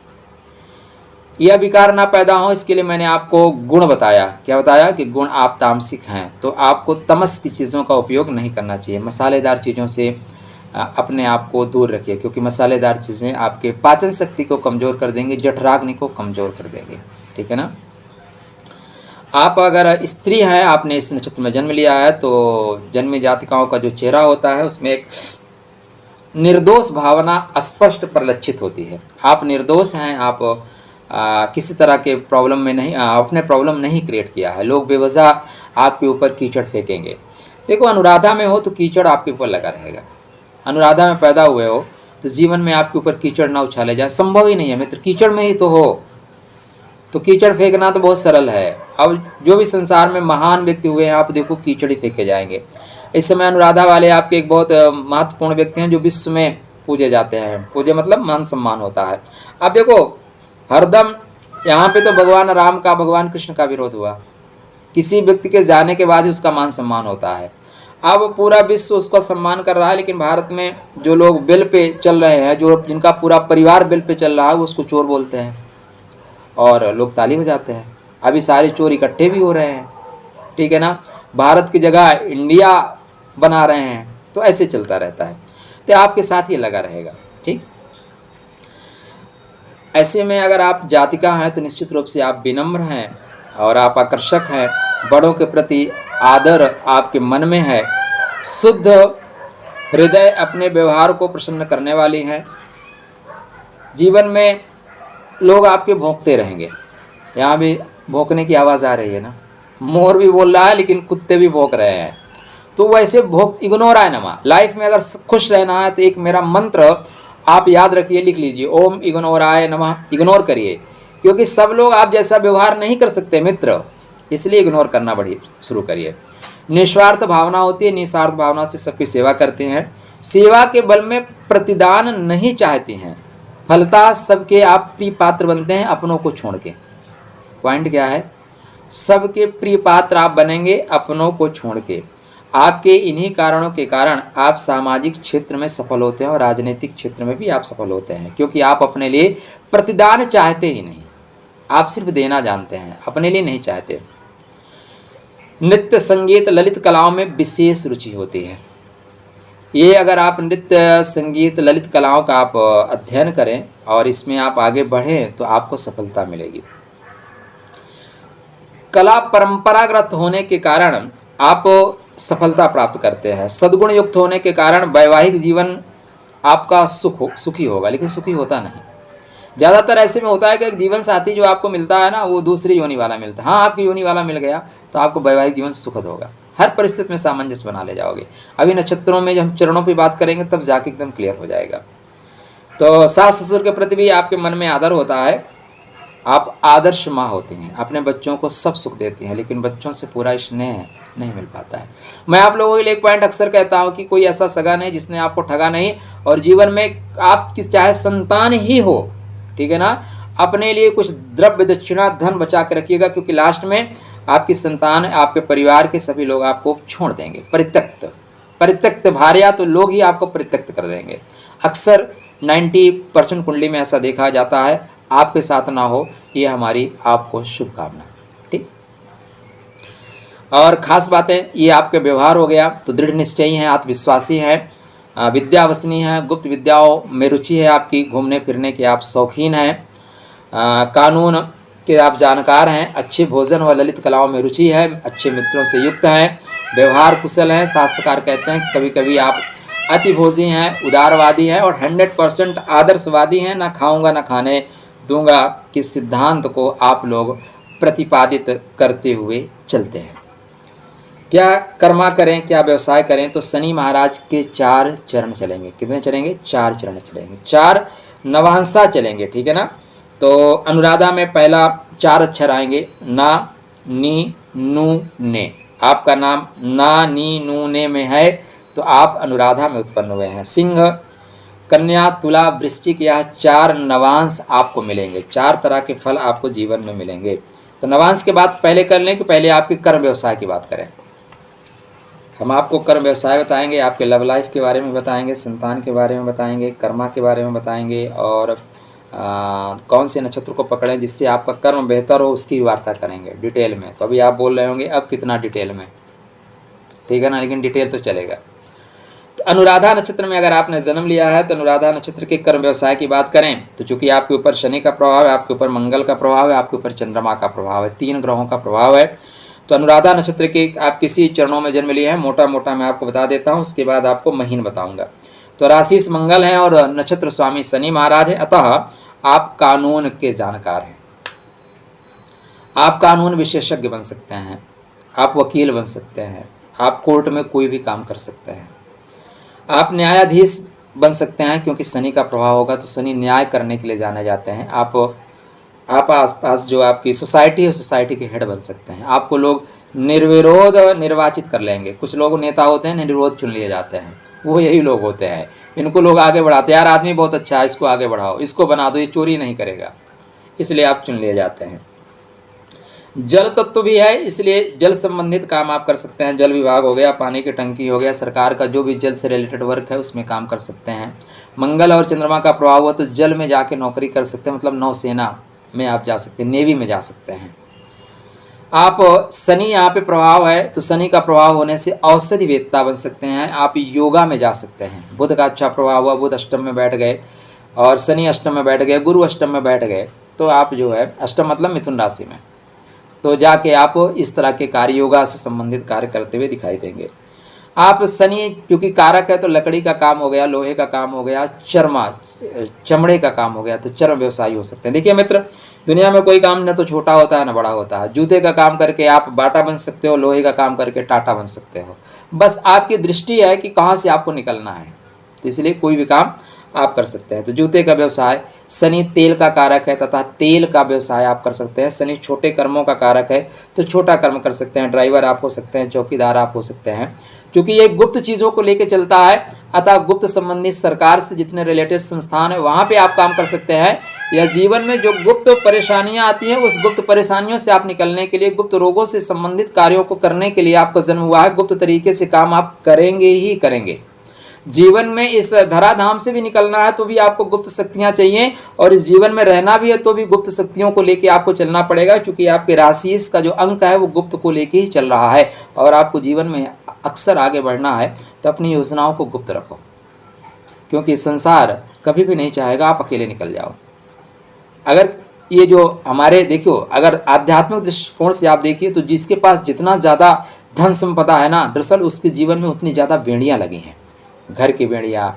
यह विकार ना पैदा हो इसके लिए मैंने आपको गुण बताया। क्या बताया? कि गुण आप तामसिक हैं तो आपको तमस की चीज़ों का उपयोग नहीं करना चाहिए। मसालेदार चीज़ों से अपने आप को दूर रखिए, क्योंकि मसालेदार चीज़ें आपके पाचन शक्ति को कमज़ोर कर देंगे, जठराग्नि को कमज़ोर कर देंगे। ठीक है ना। आप अगर स्त्री हैं, आपने इस नक्षत्र में जन्म लिया है, तो जन्मी जातिकाओं का जो चेहरा होता है उसमें एक निर्दोष भावना स्पष्ट परिलक्षित होती है। आप निर्दोष हैं, आप किसी तरह के प्रॉब्लम में नहीं, आपने प्रॉब्लम नहीं क्रिएट किया है। लोग बेवजह आपके ऊपर कीचड़ फेंकेंगे। देखो, अनुराधा में हो तो कीचड़ आपके ऊपर लगा रहेगा। अनुराधा में पैदा हुए हो तो जीवन में आपके ऊपर कीचड़ ना उछाले जाए, संभव ही नहीं है मित्र। कीचड़ में ही तो हो, तो कीचड़ फेंकना तो बहुत सरल है। अब जो भी संसार में महान व्यक्ति हुए हैं, आप देखो कीचड़ ही फेंके जाएंगे। इस समय अनुराधा वाले आपके एक बहुत महत्वपूर्ण व्यक्ति हैं जो विश्व में पूजे जाते हैं। पूजे मतलब मान सम्मान होता है। अब देखो, हरदम यहाँ पे तो भगवान राम का, भगवान कृष्ण का विरोध हुआ। किसी व्यक्ति के जाने के बाद ही उसका मान सम्मान होता है। अब पूरा विश्व उसका सम्मान कर रहा है, लेकिन भारत में जो लोग बेल पे चल रहे हैं, जो जिनका पूरा परिवार बेल पे चल रहा है, वो उसको चोर बोलते हैं और लोग ताली बजाते हैं। अभी सारे चोर इकट्ठे भी हो रहे हैं। ठीक है ना। भारत की जगह इंडिया बना रहे हैं, तो ऐसे चलता रहता है। तो आपके साथ ये लगा रहेगा। ठीक। ऐसे में अगर आप जातिका हैं तो निश्चित रूप से आप विनम्र हैं और आप आकर्षक हैं। बड़ों के प्रति आदर आपके मन में है। शुद्ध हृदय अपने व्यवहार को प्रसन्न करने वाली हैं। जीवन में लोग आपके भौंकते रहेंगे। यहाँ भी भौंकने की आवाज़ आ रही है ना। मोर भी बोल रहा है, लेकिन कुत्ते भी भौंक रहे हैं। तो वैसे भौंक, इग्नोर आए नमा। लाइफ में अगर खुश रहना है तो एक मेरा मंत्र आप याद रखिए, लिख लीजिए, ओम इग्नोराय नमः। इग्नोर करिए, क्योंकि सब लोग आप जैसा व्यवहार नहीं कर सकते मित्र, इसलिए इग्नोर करना बढ़िए शुरू करिए। निस्वार्थ भावना होती है, निस्वार्थ भावना से सबकी सेवा करते हैं। सेवा के बल में प्रतिदान नहीं चाहती हैं, फलता सबके आप प्रिय पात्र बनते हैं अपनों को छोड़ के। पॉइंट क्या है? सबके प्रिय पात्र आप बनेंगे अपनों को छोड़ के। आपके इन्हीं कारणों के कारण आप सामाजिक क्षेत्र में सफल होते हैं और राजनीतिक क्षेत्र में भी आप सफल होते हैं, क्योंकि आप अपने लिए प्रतिदान चाहते ही नहीं। आप सिर्फ देना जानते हैं, अपने लिए नहीं चाहते। नृत्य, संगीत, ललित कलाओं में विशेष रुचि होती है। ये अगर आप नृत्य, संगीत, ललित कलाओं का आप अध्ययन करें और इसमें आप आगे बढ़ें तो आपको सफलता मिलेगी। कला परंपरागत होने के कारण आप सफलता प्राप्त करते हैं। सद्गुण युक्त होने के कारण वैवाहिक जीवन आपका सुखी होगा, लेकिन सुखी होता नहीं। ज़्यादातर ऐसे में होता है कि एक जीवन साथी जो आपको मिलता है ना, वो दूसरी योनि वाला मिलता है। हाँ, आपकी योनि वाला मिल गया तो आपको वैवाहिक जीवन सुखद होगा। हर परिस्थिति में सामंजस्य बना ले जाओगे। अभी नक्षत्रों में जब हम चरणों पर बात करेंगे तब जाके एकदम क्लियर हो जाएगा। तो सास ससुर के प्रति भी आपके मन में आदर होता है। आप आदर्श माँ होती हैं, अपने बच्चों को सब सुख देती हैं, लेकिन बच्चों से पूरा स्नेह नहीं मिल पाता है। मैं आप लोगों के लिए एक पॉइंट अक्सर कहता हूँ कि कोई ऐसा सगा नहीं जिसने आपको ठगा नहीं, और जीवन में आपकी चाहे संतान ही हो, ठीक है ना, अपने लिए कुछ द्रव्य दक्षिणा धन बचा के रखिएगा, क्योंकि लास्ट में आपकी संतान, आपके परिवार के सभी लोग आपको छोड़ देंगे। परित्यक्त भार्या तो लोग ही आपको परित्यक्त कर देंगे। अक्सर 90% कुंडली में ऐसा देखा जाता है। आपके साथ ना हो, ये हमारी आपको शुभकामना। ठीक। और ख़ास बातें, ये आपके व्यवहार हो गया तो दृढ़ निश्चयी हैं, आत्मविश्वासी हैं, विद्यावसनी हैं, गुप्त विद्याओं में रुचि है आपकी, घूमने फिरने के आप शौकीन हैं, कानून के आप जानकार हैं, अच्छे भोजन व ललित कलाओं में रुचि है, अच्छे मित्रों से युक्त हैं, व्यवहार कुशल हैं। शास्त्रकार कहते हैं कभी कभी आप अतिभोजी हैं, उदारवादी हैं और 100% आदर्शवादी हैं। ना खाऊंगा ना खाने दूंगा कि सिद्धांत को आप लोग प्रतिपादित करते हुए चलते हैं। क्या कर्मा करें, क्या व्यवसाय करें, तो शनि महाराज के 4 चरण चलेंगे। कितने चलेंगे? 4 चरण चलेंगे, 4 नवांशा चलेंगे। ठीक है ना। तो अनुराधा में पहला 4 अक्षर आएंगे, ना, नी, नू, ने। आपका नाम ना, नी, नू, ने में है तो आप अनुराधा में उत्पन्न हुए हैं। सिंह, कन्या, तुला, वृश्चिक, यह 4 नवांश आपको मिलेंगे। 4 तरह के फल आपको जीवन में मिलेंगे। तो नवांश के बाद पहले कर लें कि पहले आपके कर्म व्यवसाय की बात करें। हम आपको कर्म व्यवसाय बताएंगे, आपके लव लाइफ के बारे में बताएंगे, संतान के बारे में बताएंगे, कर्मा के बारे में बताएंगे, और कौन से नक्षत्र को पकड़ें जिससे आपका कर्म बेहतर हो उसकी वार्ता करेंगे डिटेल में। तो अभी आप बोल रहे होंगे अब कितना डिटेल में, ठीक है ना, लेकिन डिटेल तो चलेगा। तो अनुराधा नक्षत्र में अगर आपने जन्म लिया है तो अनुराधा नक्षत्र के कर्म व्यवसाय की बात करें तो चूंकि आपके ऊपर शनि का प्रभाव है, आपके ऊपर मंगल का प्रभाव है, आपके ऊपर चंद्रमा का प्रभाव है, 3 ग्रहों का प्रभाव है। तो अनुराधा नक्षत्र के आप किसी चरणों में जन्म लिए हैं, मोटा मोटा मैं आपको बता देता हूँ, उसके बाद आपको महीन बताऊंगा। तो राशि से मंगल है और नक्षत्र स्वामी शनि महाराज है, अतः आप कानून के जानकार हैं। आप कानून विशेषज्ञ बन सकते हैं, आप वकील बन सकते हैं, आप कोर्ट में कोई भी काम कर सकते हैं, आप न्यायाधीश बन सकते हैं क्योंकि शनि का प्रभाव होगा तो शनि न्याय करने के लिए जाने जाते हैं। आप आसपास जो आपकी सोसाइटी है सोसाइटी के हेड बन सकते हैं। आपको लोग निर्विरोध निर्वाचित कर लेंगे। कुछ लोग नेता होते हैं निर्विरोध चुन लिए जाते हैं, वो यही लोग होते हैं। इनको लोग आगे बढ़ाते हैं, यार आदमी बहुत अच्छा है, इसको आगे बढ़ाओ, इसको बना दो, ये चोरी नहीं करेगा, इसलिए आप चुन लिए जाते हैं। जल तत्व भी है, इसलिए जल संबंधित काम आप कर सकते हैं। जल विभाग हो गया, पानी की टंकी हो गया, सरकार का जो भी जल से रिलेटेड वर्क है उसमें काम कर सकते हैं। मंगल और चंद्रमा का प्रभाव हुआ तो जल में जाके नौकरी कर सकते हैं, मतलब नौसेना में आप जा सकते हैं, नेवी में जा सकते हैं आप। शनि यहाँ पे प्रभाव है तो शनि का प्रभाव होने से औषधि वेदता बन सकते हैं, आप योगा में जा सकते हैं। बुध का अच्छा प्रभाव हुआ, बुध अष्टम में बैठ गए और शनि अष्टम में बैठ गए, गुरु अष्टम में बैठ गए, तो आप जो है अष्टम मतलब मिथुन राशि में, तो जाके आप इस तरह के कार्य योगा से संबंधित कार्य करते हुए दिखाई देंगे। आप शनि क्योंकि कारक है तो लकड़ी का काम हो गया, लोहे का काम हो गया, चमड़े का काम हो गया, तो चर्म व्यवसायी हो सकते हैं। देखिए मित्र, दुनिया में कोई काम न तो छोटा होता है न बड़ा होता है। जूते का काम करके आप बाटा बन सकते हो, लोहे का काम करके टाटा बन सकते हो, बस आपकी दृष्टि है कि कहाँ से आपको निकलना है, तो इसलिए कोई भी काम आप कर सकते हैं। तो जूते का व्यवसाय, शनि तेल का कारक है तथा तेल का व्यवसाय आप कर सकते हैं। शनि छोटे कर्मों का कारक है तो छोटा कर्म कर सकते हैं, ड्राइवर आप हो सकते हैं, चौकीदार आप हो सकते हैं। क्योंकि ये गुप्त चीज़ों को लेकर चलता है, अतः गुप्त संबंधित सरकार से जितने रिलेटेड संस्थान है वहाँ पे आप काम कर सकते हैं। या जीवन में जो गुप्त परेशानियाँ आती हैं उस गुप्त परेशानियों से आप निकलने के लिए, गुप्त रोगों से संबंधित कार्यों को करने के लिए आपका जन्म हुआ है, गुप्त तरीके से काम आप करेंगे ही करेंगे। जीवन में इस धराधाम से भी निकलना है तो भी आपको गुप्त शक्तियां चाहिए, और इस जीवन में रहना भी है तो भी गुप्त शक्तियों को लेके आपको चलना पड़ेगा, क्योंकि आपके राशि का जो अंक है वो गुप्त को लेके ही चल रहा है। और आपको जीवन में अक्सर आगे बढ़ना है तो अपनी योजनाओं को गुप्त रखो, क्योंकि संसार कभी भी नहीं चाहेगा आप अकेले निकल जाओ। अगर ये जो हमारे देखियो, अगर आध्यात्मिक दृष्टिकोण से आप देखिए तो जिसके पास जितना ज़्यादा धन संपदा है ना, दरअसल उसके जीवन में उतनी ज़्यादा बेड़ियाँ लगी हैं। घर की बेड़ियाँ,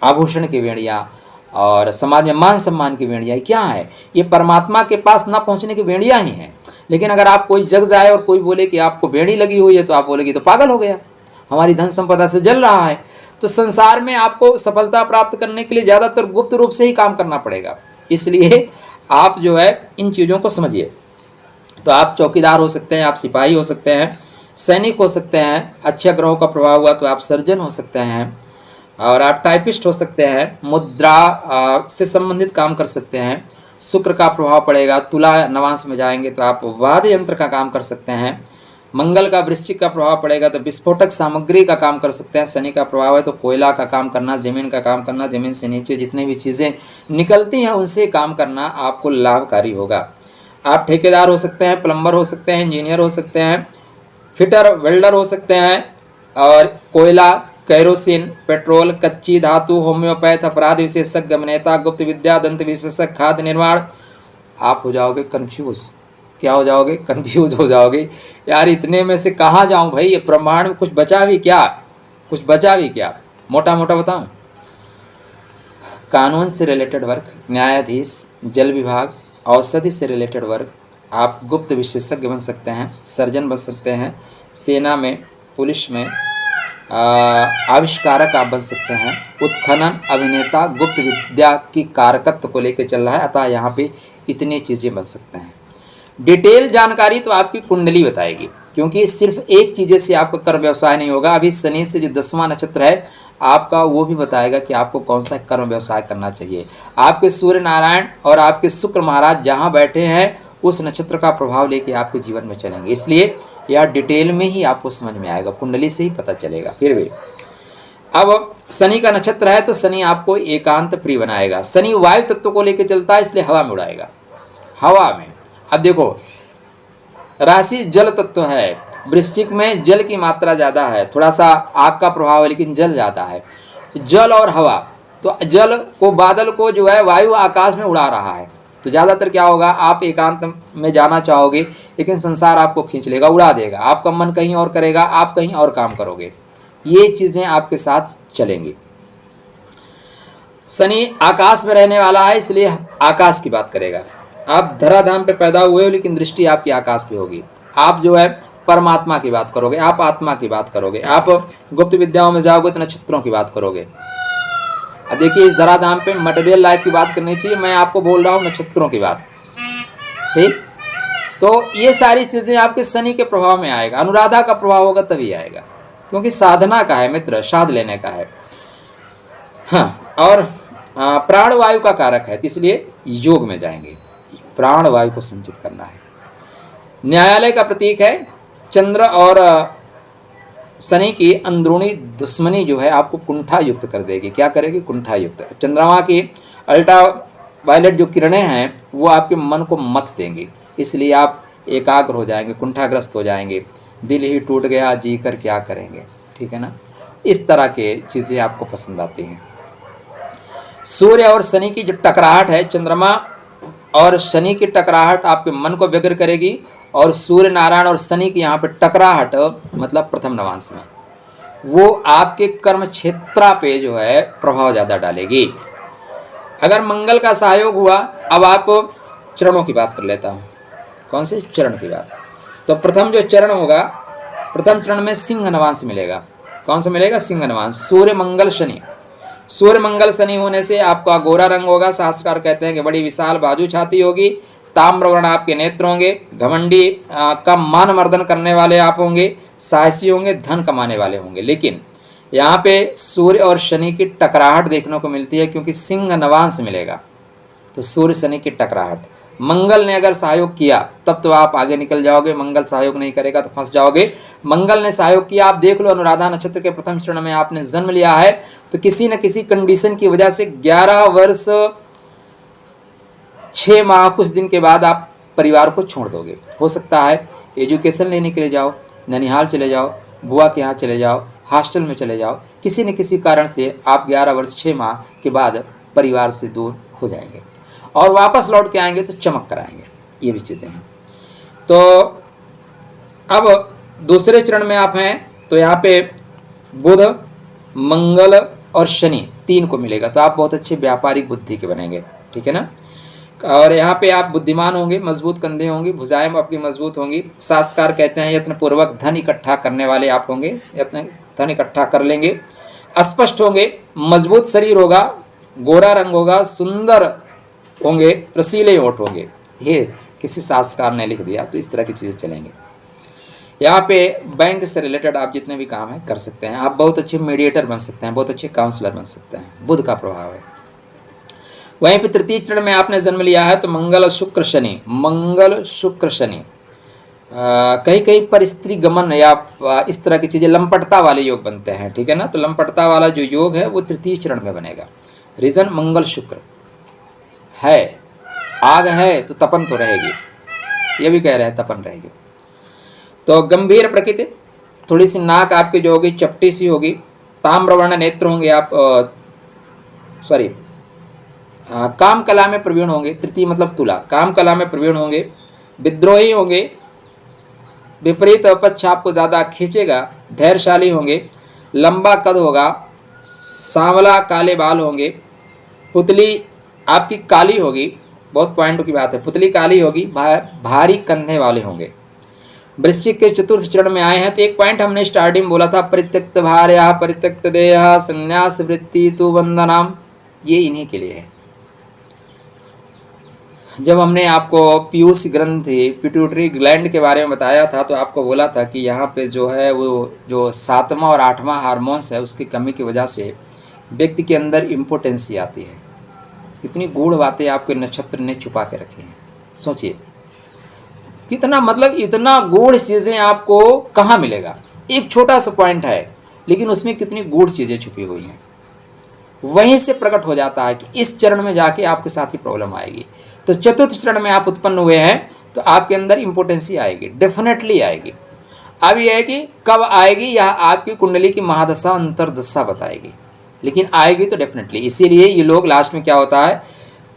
आभूषण की बेड़ियाँ और समाज में मान सम्मान की बेड़ियाँ क्या है? ये परमात्मा के पास ना पहुँचने की बेड़ियाँ ही हैं। लेकिन अगर आप कोई जग जाए और कोई बोले कि आपको बेड़ी लगी हुई है तो आप बोलेगी तो पागल हो गया, हमारी धन संपदा से जल रहा है। तो संसार में आपको सफलता प्राप्त करने के लिए ज़्यादातर गुप्त रूप से ही काम करना पड़ेगा, इसलिए आप जो है इन चीज़ों को समझिए। तो आप चौकीदार हो सकते हैं, आप सिपाही हो सकते हैं, सैनिक हो सकते हैं, अच्छे ग्रहों का प्रभाव हुआ तो आप सर्जन हो सकते हैं, और आप टाइपिस्ट हो सकते हैं, मुद्रा से संबंधित काम कर सकते हैं। शुक्र का प्रभाव पड़ेगा, तुला नवांश में जाएंगे तो आप वाद्य यंत्र का काम कर सकते हैं। मंगल का वृश्चिक का प्रभाव पड़ेगा तो विस्फोटक सामग्री का काम कर सकते हैं। शनि का प्रभाव है तो कोयला का काम करना, जमीन का काम करना, जमीन से नीचे जितने भी चीज़ें निकलती हैं उनसे काम करना आपको लाभकारी होगा। आप ठेकेदार हो सकते हैं, प्लम्बर हो सकते हैं, इंजीनियर हो सकते हैं, फिटर वेल्डर हो सकते हैं, और कोयला, कैरोसिन, पेट्रोल, कच्ची धातु, होम्योपैथ, अपराध विशेषज्ञ, अभिनेता, गुप्त विद्या, दंत विशेषज्ञ, खाद्य निर्माण। आप हो जाओगे कन्फ्यूज। क्या हो जाओगे? कन्फ्यूज हो जाओगे, यार इतने में से कहाँ जाऊँ भाई, ये ब्रह्मांड में कुछ बचा भी क्या, कुछ बचा भी क्या? मोटा मोटा बताऊँ, कानून से रिलेटेड वर्क, न्यायाधीश, जल विभाग, औषधि से रिलेटेड वर्क, आप गुप्त विशेषज्ञ बन सकते हैं, सर्जन बन सकते हैं, सेना में, पुलिस में, आविष्कारक आप बन सकते हैं, उत्खनन, अभिनेता, गुप्त विद्या की कारकत्व को लेकर चल रहा है, अतः यहाँ पे इतनी चीज़ें बन सकते हैं। डिटेल जानकारी तो आपकी कुंडली बताएगी, क्योंकि सिर्फ एक चीज़ से आपका कर्म व्यवसाय नहीं होगा। अभी शनि से जो 10वां नक्षत्र है आपका, वो भी बताएगा कि आपको कौन सा कर्म व्यवसाय करना चाहिए। आपके सूर्य नारायण और आपके शुक्र महाराज जहाँ बैठे हैं उस नक्षत्र का प्रभाव लेके आपके जीवन में चलेंगे, इसलिए यह डिटेल में ही आपको समझ में आएगा, कुंडली से ही पता चलेगा। फिर भी अब शनि का नक्षत्र है तो शनि आपको एकांत प्रिय बनाएगा। शनि वायु तत्व को लेकर चलता है, इसलिए हवा में उड़ाएगा, हवा में। अब देखो राशि जल तत्व है, वृश्चिक में जल की मात्रा ज़्यादा है, थोड़ा सा आग का प्रभाव है लेकिन जल ज़्यादा है। जल और हवा, तो जल को, बादल को जो है वायु आकाश में उड़ा रहा है, तो ज़्यादातर क्या होगा, आप एकांत में जाना चाहोगे लेकिन संसार आपको खींच लेगा, उड़ा देगा, आपका मन कहीं और करेगा, आप कहीं और काम करोगे, ये चीज़ें आपके साथ चलेंगी। शनि आकाश में रहने वाला है, इसलिए आकाश की बात करेगा। आप धराधाम पे पैदा हुए हो लेकिन दृष्टि आपकी आकाश पे होगी। आप जो है परमात्मा की बात करोगे, आप आत्मा की बात करोगे, आप गुप्त विद्याओं में जाओगे तो नक्षत्रों की बात करोगे। अब देखिए इस धराधाम पे मटेरियल लाइफ की बात करनी चाहिए, मैं आपको बोल रहा हूँ नक्षत्रों की बात, ठीक। तो ये सारी चीज़ें आपके शनि के प्रभाव में आएगा। अनुराधा का प्रभाव होगा तभी आएगा, क्योंकि साधना का है मित्र, साध लेने का है। हाँ, और प्राणवायु का कारक है, तो इसलिए योग में जाएंगे, प्राणवायु को संचित करना है। न्यायालय का प्रतीक है चंद्र, और शनि की अंदरूनी दुश्मनी जो है आपको कुंठा युक्त कर देगी। क्या करेगी, कुंठा युक्त। चंद्रमा की अल्ट्रा वायलेट जो किरणें हैं वो आपके मन को मत देंगी, इसलिए आप एकाग्र हो जाएंगे, कुंठाग्रस्त हो जाएंगे, दिल ही टूट गया जी कर क्या करेंगे, ठीक है ना। इस तरह के चीज़ें आपको पसंद आती हैं। सूर्य और शनि की जो टकराहट है, चंद्रमा और शनि की टकराहट आपके मन को व्यग्र करेगी, और सूर्य नारायण और शनि की यहाँ पे टकराहट मतलब प्रथम नवांश में वो आपके कर्म क्षेत्र पे जो है प्रभाव ज़्यादा डालेगी। अगर मंगल का सहयोग हुआ, अब आप चरणों की बात कर लेता हूँ। कौन से चरण की बात, तो प्रथम जो चरण होगा, प्रथम चरण में सिंह नवांश मिलेगा। कौन सा मिलेगा, सिंह नवांश। सूर्य मंगल शनि, सूर्य मंगल शनि होने से आपका गोरा रंग होगा। शास्त्रकार कहते हैं कि बड़ी विशाल बाजू छाती होगी, ताम्रवर्ण आपके नेत्र होंगे, घमंडी का मान मर्दन करने वाले आप होंगे, साहसी होंगे, धन कमाने वाले होंगे। लेकिन यहाँ पे सूर्य और शनि की टकराहट देखने को मिलती है, क्योंकि सिंह नवांश मिलेगा, तो सूर्य शनि की टकराहट। मंगल ने अगर सहयोग किया तब तो आप आगे निकल जाओगे, मंगल सहयोग नहीं करेगा तो फंस जाओगे। मंगल ने सहयोग किया, आप देख लो अनुराधा नक्षत्र के प्रथम चरण में आपने जन्म लिया है, तो किसी न किसी कंडीशन की वजह से 11 वर्ष 6 माह कुछ दिन के बाद आप परिवार को छोड़ दोगे। हो सकता है एजुकेशन लेने के लिए जाओ, ननिहाल चले जाओ, बुआ के यहाँ चले जाओ, हॉस्टल में चले जाओ, किसी न किसी कारण से आप 11 वर्ष 6 माह के बाद परिवार से दूर हो जाएंगे, और वापस लौट के आएंगे तो चमक कर आएंगे। ये भी चीज़ें हैं। तो अब दूसरे चरण में आप हैं, तो यहाँ पे बुध, मंगल और शनि 3 को मिलेगा, तो आप बहुत अच्छे व्यापारिक बुद्धि के बनेंगे, ठीक है ना। और यहाँ पे आप बुद्धिमान होंगे, मजबूत कंधे होंगे, भुजाएं आपकी मजबूत होंगी। शास्त्रकार कहते हैं यत्नपूर्वक धन इकट्ठा करने वाले आप होंगे, यत्न धन इकट्ठा कर लेंगे। स्पष्ट होंगे, मजबूत शरीर होगा, गोरा रंग होगा, सुंदर होंगे, रसीले होंठ होंगे। ये किसी शास्त्रकार ने लिख दिया, तो इस तरह की चीज़ें चलेंगे। यहाँ पे बैंक से रिलेटेड आप जितने भी काम है कर सकते हैं। आप बहुत अच्छे मीडिएटर बन सकते हैं, बहुत अच्छे काउंसलर बन सकते हैं, बुध का प्रभाव है। वहीं पे तृतीय चरण में आपने जन्म लिया है, तो मंगल शुक्र शनि, मंगल शुक्र शनि, कहीं कहीं पर स्त्री गमन या इस तरह की चीज़ें, लंपटता वाले योग बनते हैं, ठीक है ना। तो लंपटता वाला जो योग है वो तृतीय चरण में बनेगा। रीजन मंगल शुक्र है, आग है तो तपन तो रहेगी, ये भी कह रहे हैं तपन रहेगी। तो गंभीर प्रकृति, थोड़ी सी नाक आपकी जो होगी चपटी सी होगी, ताम्रवर्ण नेत्र होंगे आप, काम कला में प्रवीण होंगे। तृतीय मतलब तुला, काम कला में प्रवीण होंगे, विद्रोही होंगे, विपरीत पक्ष आपको ज़्यादा खींचेगा, धैर्यशाली होंगे, लंबा कद होगा, सांवला काले बाल होंगे, पुतली आपकी काली होगी, बहुत पॉइंट की बात है, पुतली काली होगी, भारी कंधे वाले होंगे। वृश्चिक के चतुर्थ चरण में आए हैं, तो एक पॉइंट हमने स्टार्टिंग बोला था, परित्यक्त भार्या परित्यक्त देह संन्यास वृत्ति तु वंदनाम, ये इन्हीं के लिए है। जब हमने आपको पीयूष ग्रंथि पिट्यूटरी ग्लैंड के बारे में बताया था तो आपको बोला था कि यहाँ पे जो है वो जो 7वां और 8वां हार्मोन्स है उसकी कमी की वजह से व्यक्ति के अंदर इम्पोटेंसी आती है। कितनी गूढ़ बातें आपके नक्षत्र ने छुपा के रखी हैं, सोचिए कितना, मतलब इतना गूढ़ चीज़ें आपको कहाँ मिलेगा। एक छोटा सा पॉइंट है लेकिन उसमें कितनी गूढ़ चीज़ें छुपी हुई हैं। वहीं से प्रकट हो जाता है कि इस चरण में जाके आपके साथ ही प्रॉब्लम आएगी। तो चतुर्थ चरण में आप उत्पन्न हुए हैं तो आपके अंदर इम्पोर्टेंसी आएगी, डेफिनेटली आएगी। अब यह है कि कब आएगी यह आपकी कुंडली की महादशा अंतरदशा बताएगी, लेकिन आएगी तो डेफिनेटली। इसीलिए ये लोग लास्ट में क्या होता है,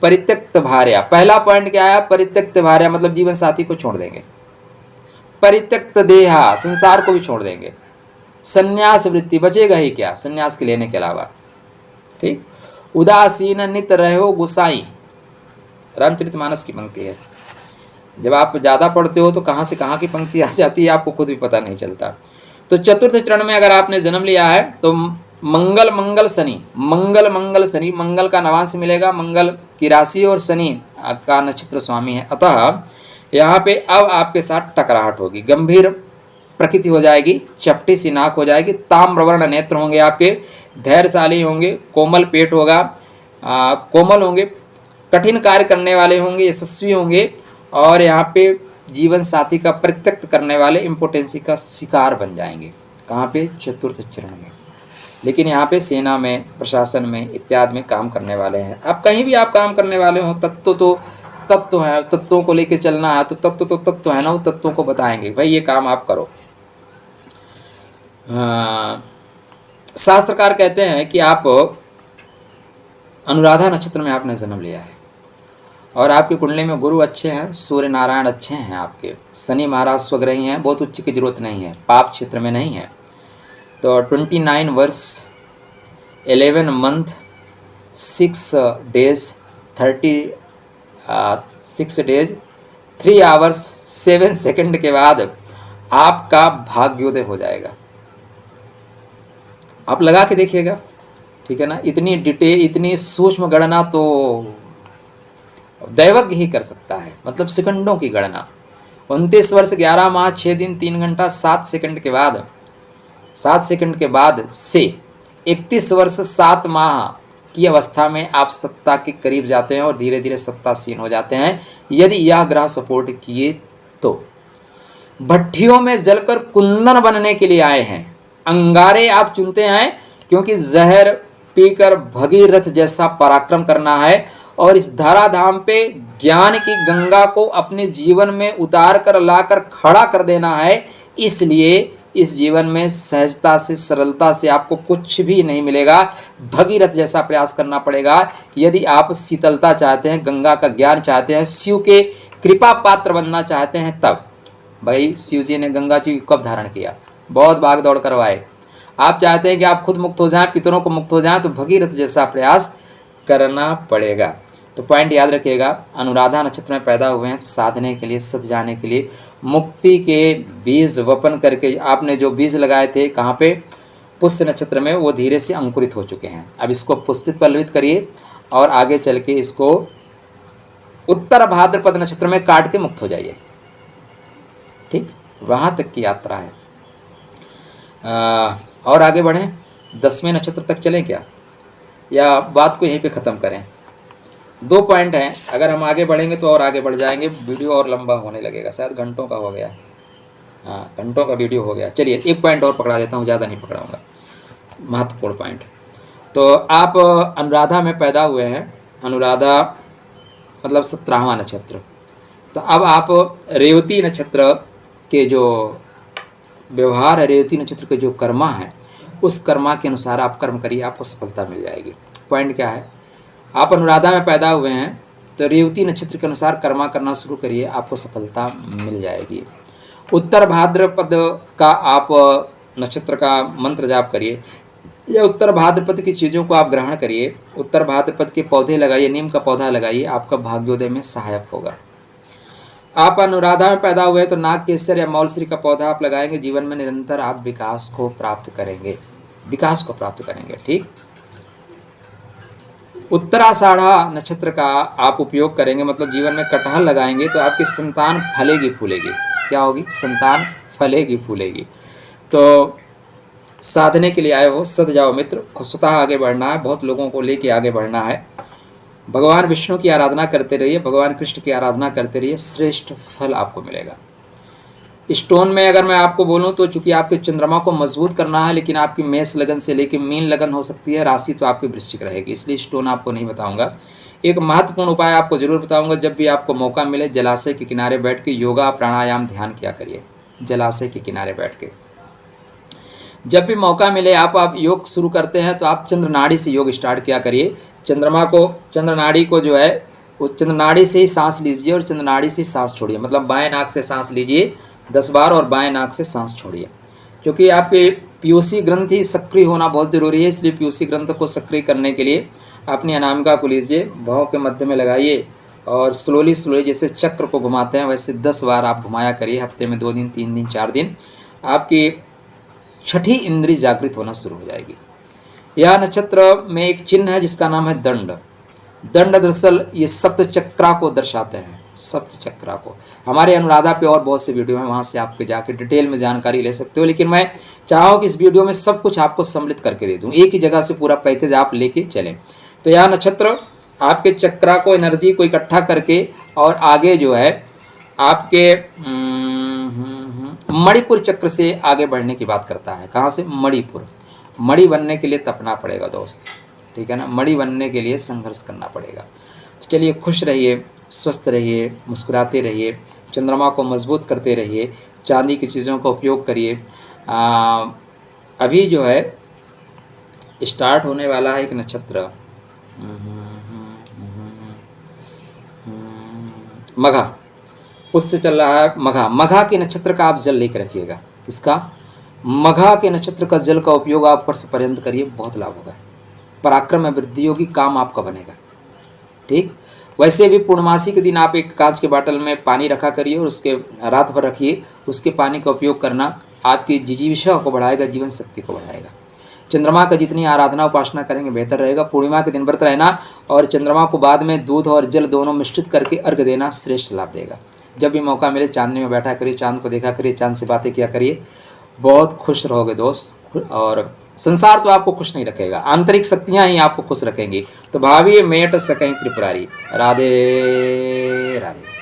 परित्यक्त भार्या। पहला पॉइंट क्या है, परित्यक्त भार्या मतलब जीवन साथी को छोड़ देंगे। परित्यक्त देहा, संसार को भी छोड़ देंगे। संन्यास वृत्ति, बचेगा ही क्या संन्यास के लेने के अलावा। ठीक, उदासीन नित रहो गुसाई, रामचरितमानस की पंक्ति है। जब आप ज़्यादा पढ़ते हो तो कहाँ से कहाँ की पंक्ति आ जाती है आपको खुद भी पता नहीं चलता। तो चतुर्थ चरण में अगर आपने जन्म लिया है तो मंगल मंगल शनि, मंगल मंगल शनि, मंगल का नवांश मिलेगा, मंगल की राशि और शनि का नक्षत्र स्वामी है। अतः यहाँ पे अब आपके साथ टकराहट होगी, गंभीर प्रकृति हो जाएगी, चपटी सी नाक हो जाएगी, ताम्रवर्ण नेत्र होंगे आपके, धैर्यशाली होंगे, कोमल पेट होगा, कोमल होंगे, कठिन कार्य करने वाले होंगे, यशस्वी होंगे और यहाँ पे जीवन साथी का प्रत्यक्त करने वाले इम्पोर्टेंसी का शिकार बन जाएंगे। कहाँ पे, चतुर्थ चरण में। लेकिन यहाँ पे सेना में, प्रशासन में इत्यादि में काम करने वाले हैं। अब कहीं भी आप काम करने वाले हो, तत्व तो तत्व है, तत्वों को लेके चलना है तो तत्व तो तत्व है ना, वो तत्वों को बताएंगे भाई ये काम आप करो। शास्त्रकार कहते हैं कि आप अनुराधा नक्षत्र में आपने जन्म लिया है और आपकी कुंडली में गुरु अच्छे हैं, सूर्य नारायण अच्छे हैं आपके, शनि महाराज स्वग्रही हैं, बहुत उच्च की जरूरत नहीं है, पाप क्षेत्र में नहीं है। तो 29 वर्ष 11 month 6 days 36 days 3 hours 7 second के बाद आपका भाग्योदय हो जाएगा। आप लगा के देखिएगा, ठीक है ना। इतनी डिटेल, इतनी सूक्ष्म गणना तो दैवज्ञ ही कर सकता है, मतलब सेकंडों की गणना। 29 वर्ष 11 माह 6 दिन 3 घंटा 7 सेकंड के बाद, 7 सेकंड के बाद से 31 वर्ष 7 माह की अवस्था में आप सत्ता के करीब जाते हैं और धीरे धीरे सत्तासीन हो जाते हैं यदि यह ग्रह सपोर्ट किए तो। भट्टियों में जलकर कुंदन बनने के लिए आए हैं। अंगारे आप चुनते हैं क्योंकि जहर पीकर भगीरथ जैसा पराक्रम करना है और इस धराधाम पे ज्ञान की गंगा को अपने जीवन में उतार कर लाकर खड़ा कर देना है। इसलिए इस जीवन में सहजता से, सरलता से आपको कुछ भी नहीं मिलेगा, भगीरथ जैसा प्रयास करना पड़ेगा। यदि आप शीतलता चाहते हैं, गंगा का ज्ञान चाहते हैं, शिव के कृपा पात्र बनना चाहते हैं, तब भाई शिव जी ने गंगा जी कब धारण किया, बहुत भाग दौड़ करवाए। आप चाहते हैं कि आप खुद मुक्त हो जाएं, पितरों को मुक्त हो जाएं, तो भगीरथ जैसा प्रयास करना पड़ेगा। तो पॉइंट याद रखिएगा, अनुराधा नक्षत्र में पैदा हुए हैं तो साधने के लिए, सत जाने के लिए, मुक्ति के बीज वपन करके आपने जो बीज लगाए थे कहाँ पे, पुष्य नक्षत्र में, वो धीरे से अंकुरित हो चुके हैं। अब इसको पुष्पित पल्लवित करिए और आगे चल के इसको उत्तर भाद्रपद नक्षत्र में काट के मुक्त हो जाइए। ठीक, वहाँ तक की यात्रा है। और आगे बढ़ें, 10वें नक्षत्र तक चलें क्या, या बात को यहीं पे ख़त्म करें। 2 पॉइंट हैं, अगर हम आगे बढ़ेंगे तो और आगे बढ़ जाएंगे, वीडियो और लंबा होने लगेगा, शायद घंटों का हो गया। हाँ, घंटों का वीडियो हो गया। चलिए 1 पॉइंट और पकड़ा देता हूँ, ज़्यादा नहीं पकड़ाऊँगा, महत्वपूर्ण पॉइंट। तो आप अनुराधा में पैदा हुए हैं, अनुराधा मतलब 17वां नक्षत्र। तो अब आप रेवती नक्षत्र के जो व्यवहार है, रेवती नक्षत्र के जो कर्मा है, उस कर्मा के अनुसार आप कर्म करिए, आपको सफलता मिल जाएगी। पॉइंट क्या है, आप अनुराधा में पैदा हुए हैं तो रेवती नक्षत्र के अनुसार कर्मा करना शुरू करिए, आपको सफलता मिल जाएगी। उत्तर भाद्रपद का आप नक्षत्र का मंत्र जाप करिए, या उत्तर भाद्रपद की चीज़ों को आप ग्रहण करिए, उत्तर भाद्रपद के पौधे लगाइए, नीम का पौधा लगाइए, आपका भाग्योदय में सहायक होगा। आप अनुराधा में पैदा हुए हैं तो नाग केसर या मौलश्री का पौधा आप लगाएंगे, जीवन में निरंतर आप विकास को प्राप्त करेंगे, विकास को प्राप्त करेंगे। ठीक, उत्तराषाढ़ा नक्षत्र का आप उपयोग करेंगे, मतलब जीवन में कटहल लगाएंगे तो आपकी संतान फलेगी फूलेगी। क्या होगी? संतान फलेगी फूलेगी। तो साधने के लिए आए हो, सद जाओ मित्र, स्वतः आगे बढ़ना है, बहुत लोगों को लेके आगे बढ़ना है। भगवान विष्णु की आराधना करते रहिए, भगवान कृष्ण की आराधना करते रहिए, श्रेष्ठ फल आपको मिलेगा। स्टोन में अगर मैं आपको बोलूं तो चूंकि आपके चंद्रमा को मजबूत करना है, लेकिन आपकी मेष लगन से लेकर मीन लगन हो सकती है, राशि तो आपकी वृश्चिक रहेगी, इसलिए स्टोन आपको नहीं बताऊंगा। एक महत्वपूर्ण उपाय आपको जरूर बताऊंगा, जब भी आपको मौका मिले जलाशय के किनारे बैठ के योगा प्राणायाम ध्यान किया करिए। जलाशय के किनारे बैठ के जब भी मौका मिले आप योग शुरू करते हैं तो आप चंद्र नाड़ी से योग स्टार्ट किया करिए। चंद्रमा को, चंद्र नाड़ी को जो है उस चंद्र नाड़ी से ही सांस लीजिए और चंद्र नाड़ी से सांस छोड़िए, मतलब बाएं नाक से सांस लीजिए 10 बार और बाएं नाक से सांस छोड़िए। क्योंकि आपके पीयूसी ग्रंथि सक्रिय होना बहुत ज़रूरी है, इसलिए पीयूसी ग्रंथ को सक्रिय करने के लिए अपनी अनामिका को लीजिए, भौं के मध्य में लगाइए और स्लोली जैसे चक्र को घुमाते हैं वैसे 10 बार आप घुमाया करिए। हफ्ते में 2 दिन 3 दिन 4 दिन आपकी छठी इंद्री जागृत होना शुरू हो जाएगी। यह नक्षत्र में एक चिन्ह है जिसका नाम है दंड। दंड दरअसल ये सप्त चक्रा को दर्शाते हैं, सप्त चक्रा को। हमारे अनुराधा पे और बहुत से वीडियो हैं, वहाँ से आपके जाके डिटेल में जानकारी ले सकते हो, लेकिन मैं चाहूँ कि इस वीडियो में सब कुछ आपको सम्मिलित करके दे दूँ, एक ही जगह से पूरा पैकेज आप लेके चलें। तो यह नक्षत्र आपके चक्रा को, एनर्जी को इकट्ठा करके और आगे जो है आपके मणिपुर चक्र से आगे बढ़ने की बात करता है। कहाँ से? मणिपुर। मणि बनने के लिए तपना पड़ेगा दोस्त, ठीक है ना, मणि बनने के लिए संघर्ष करना पड़ेगा। तो चलिए, खुश रहिए, स्वस्थ रहिए, मुस्कुराते रहिए, चंद्रमा को मजबूत करते रहिए, चांदी की चीज़ों का उपयोग करिए। अभी जो है स्टार्ट होने वाला है एक नक्षत्र मघा, पुष्य चल रहा है मघा। मघा के नक्षत्र का आप जल लेकर रखिएगा। किसका? मघा के नक्षत्र का जल का उपयोग आप वर्ष पर्यंत करिए, बहुत लाभ होगा। पराक्रम में वृद्धि होगी, काम आपका बनेगा। ठीक, वैसे भी पूर्णमासी के दिन आप एक कांच के बाटल में पानी रखा करिए और उसके रात भर रखिए, उसके पानी का उपयोग करना आपकी जिजीविषा को बढ़ाएगा, जीवन शक्ति को बढ़ाएगा। चंद्रमा का जितनी आराधना उपासना करेंगे बेहतर रहेगा। पूर्णिमा के दिन व्रत रहना और चंद्रमा को बाद में दूध और जल दोनों मिश्रित करके अर्घ देना श्रेष्ठ लाभ देगा। जब भी मौका मिले चांदनी में बैठा करिए, चांद को देखा करिए, चांद से बातें किया करिए, बहुत खुश रहोगे दोस्त। और संसार तो आपको खुश नहीं रखेगा, आंतरिक शक्तियाँ ही आपको खुश रखेंगी। तो भाविये मेट सकहीं त्रिपुरारी। राधे राधे।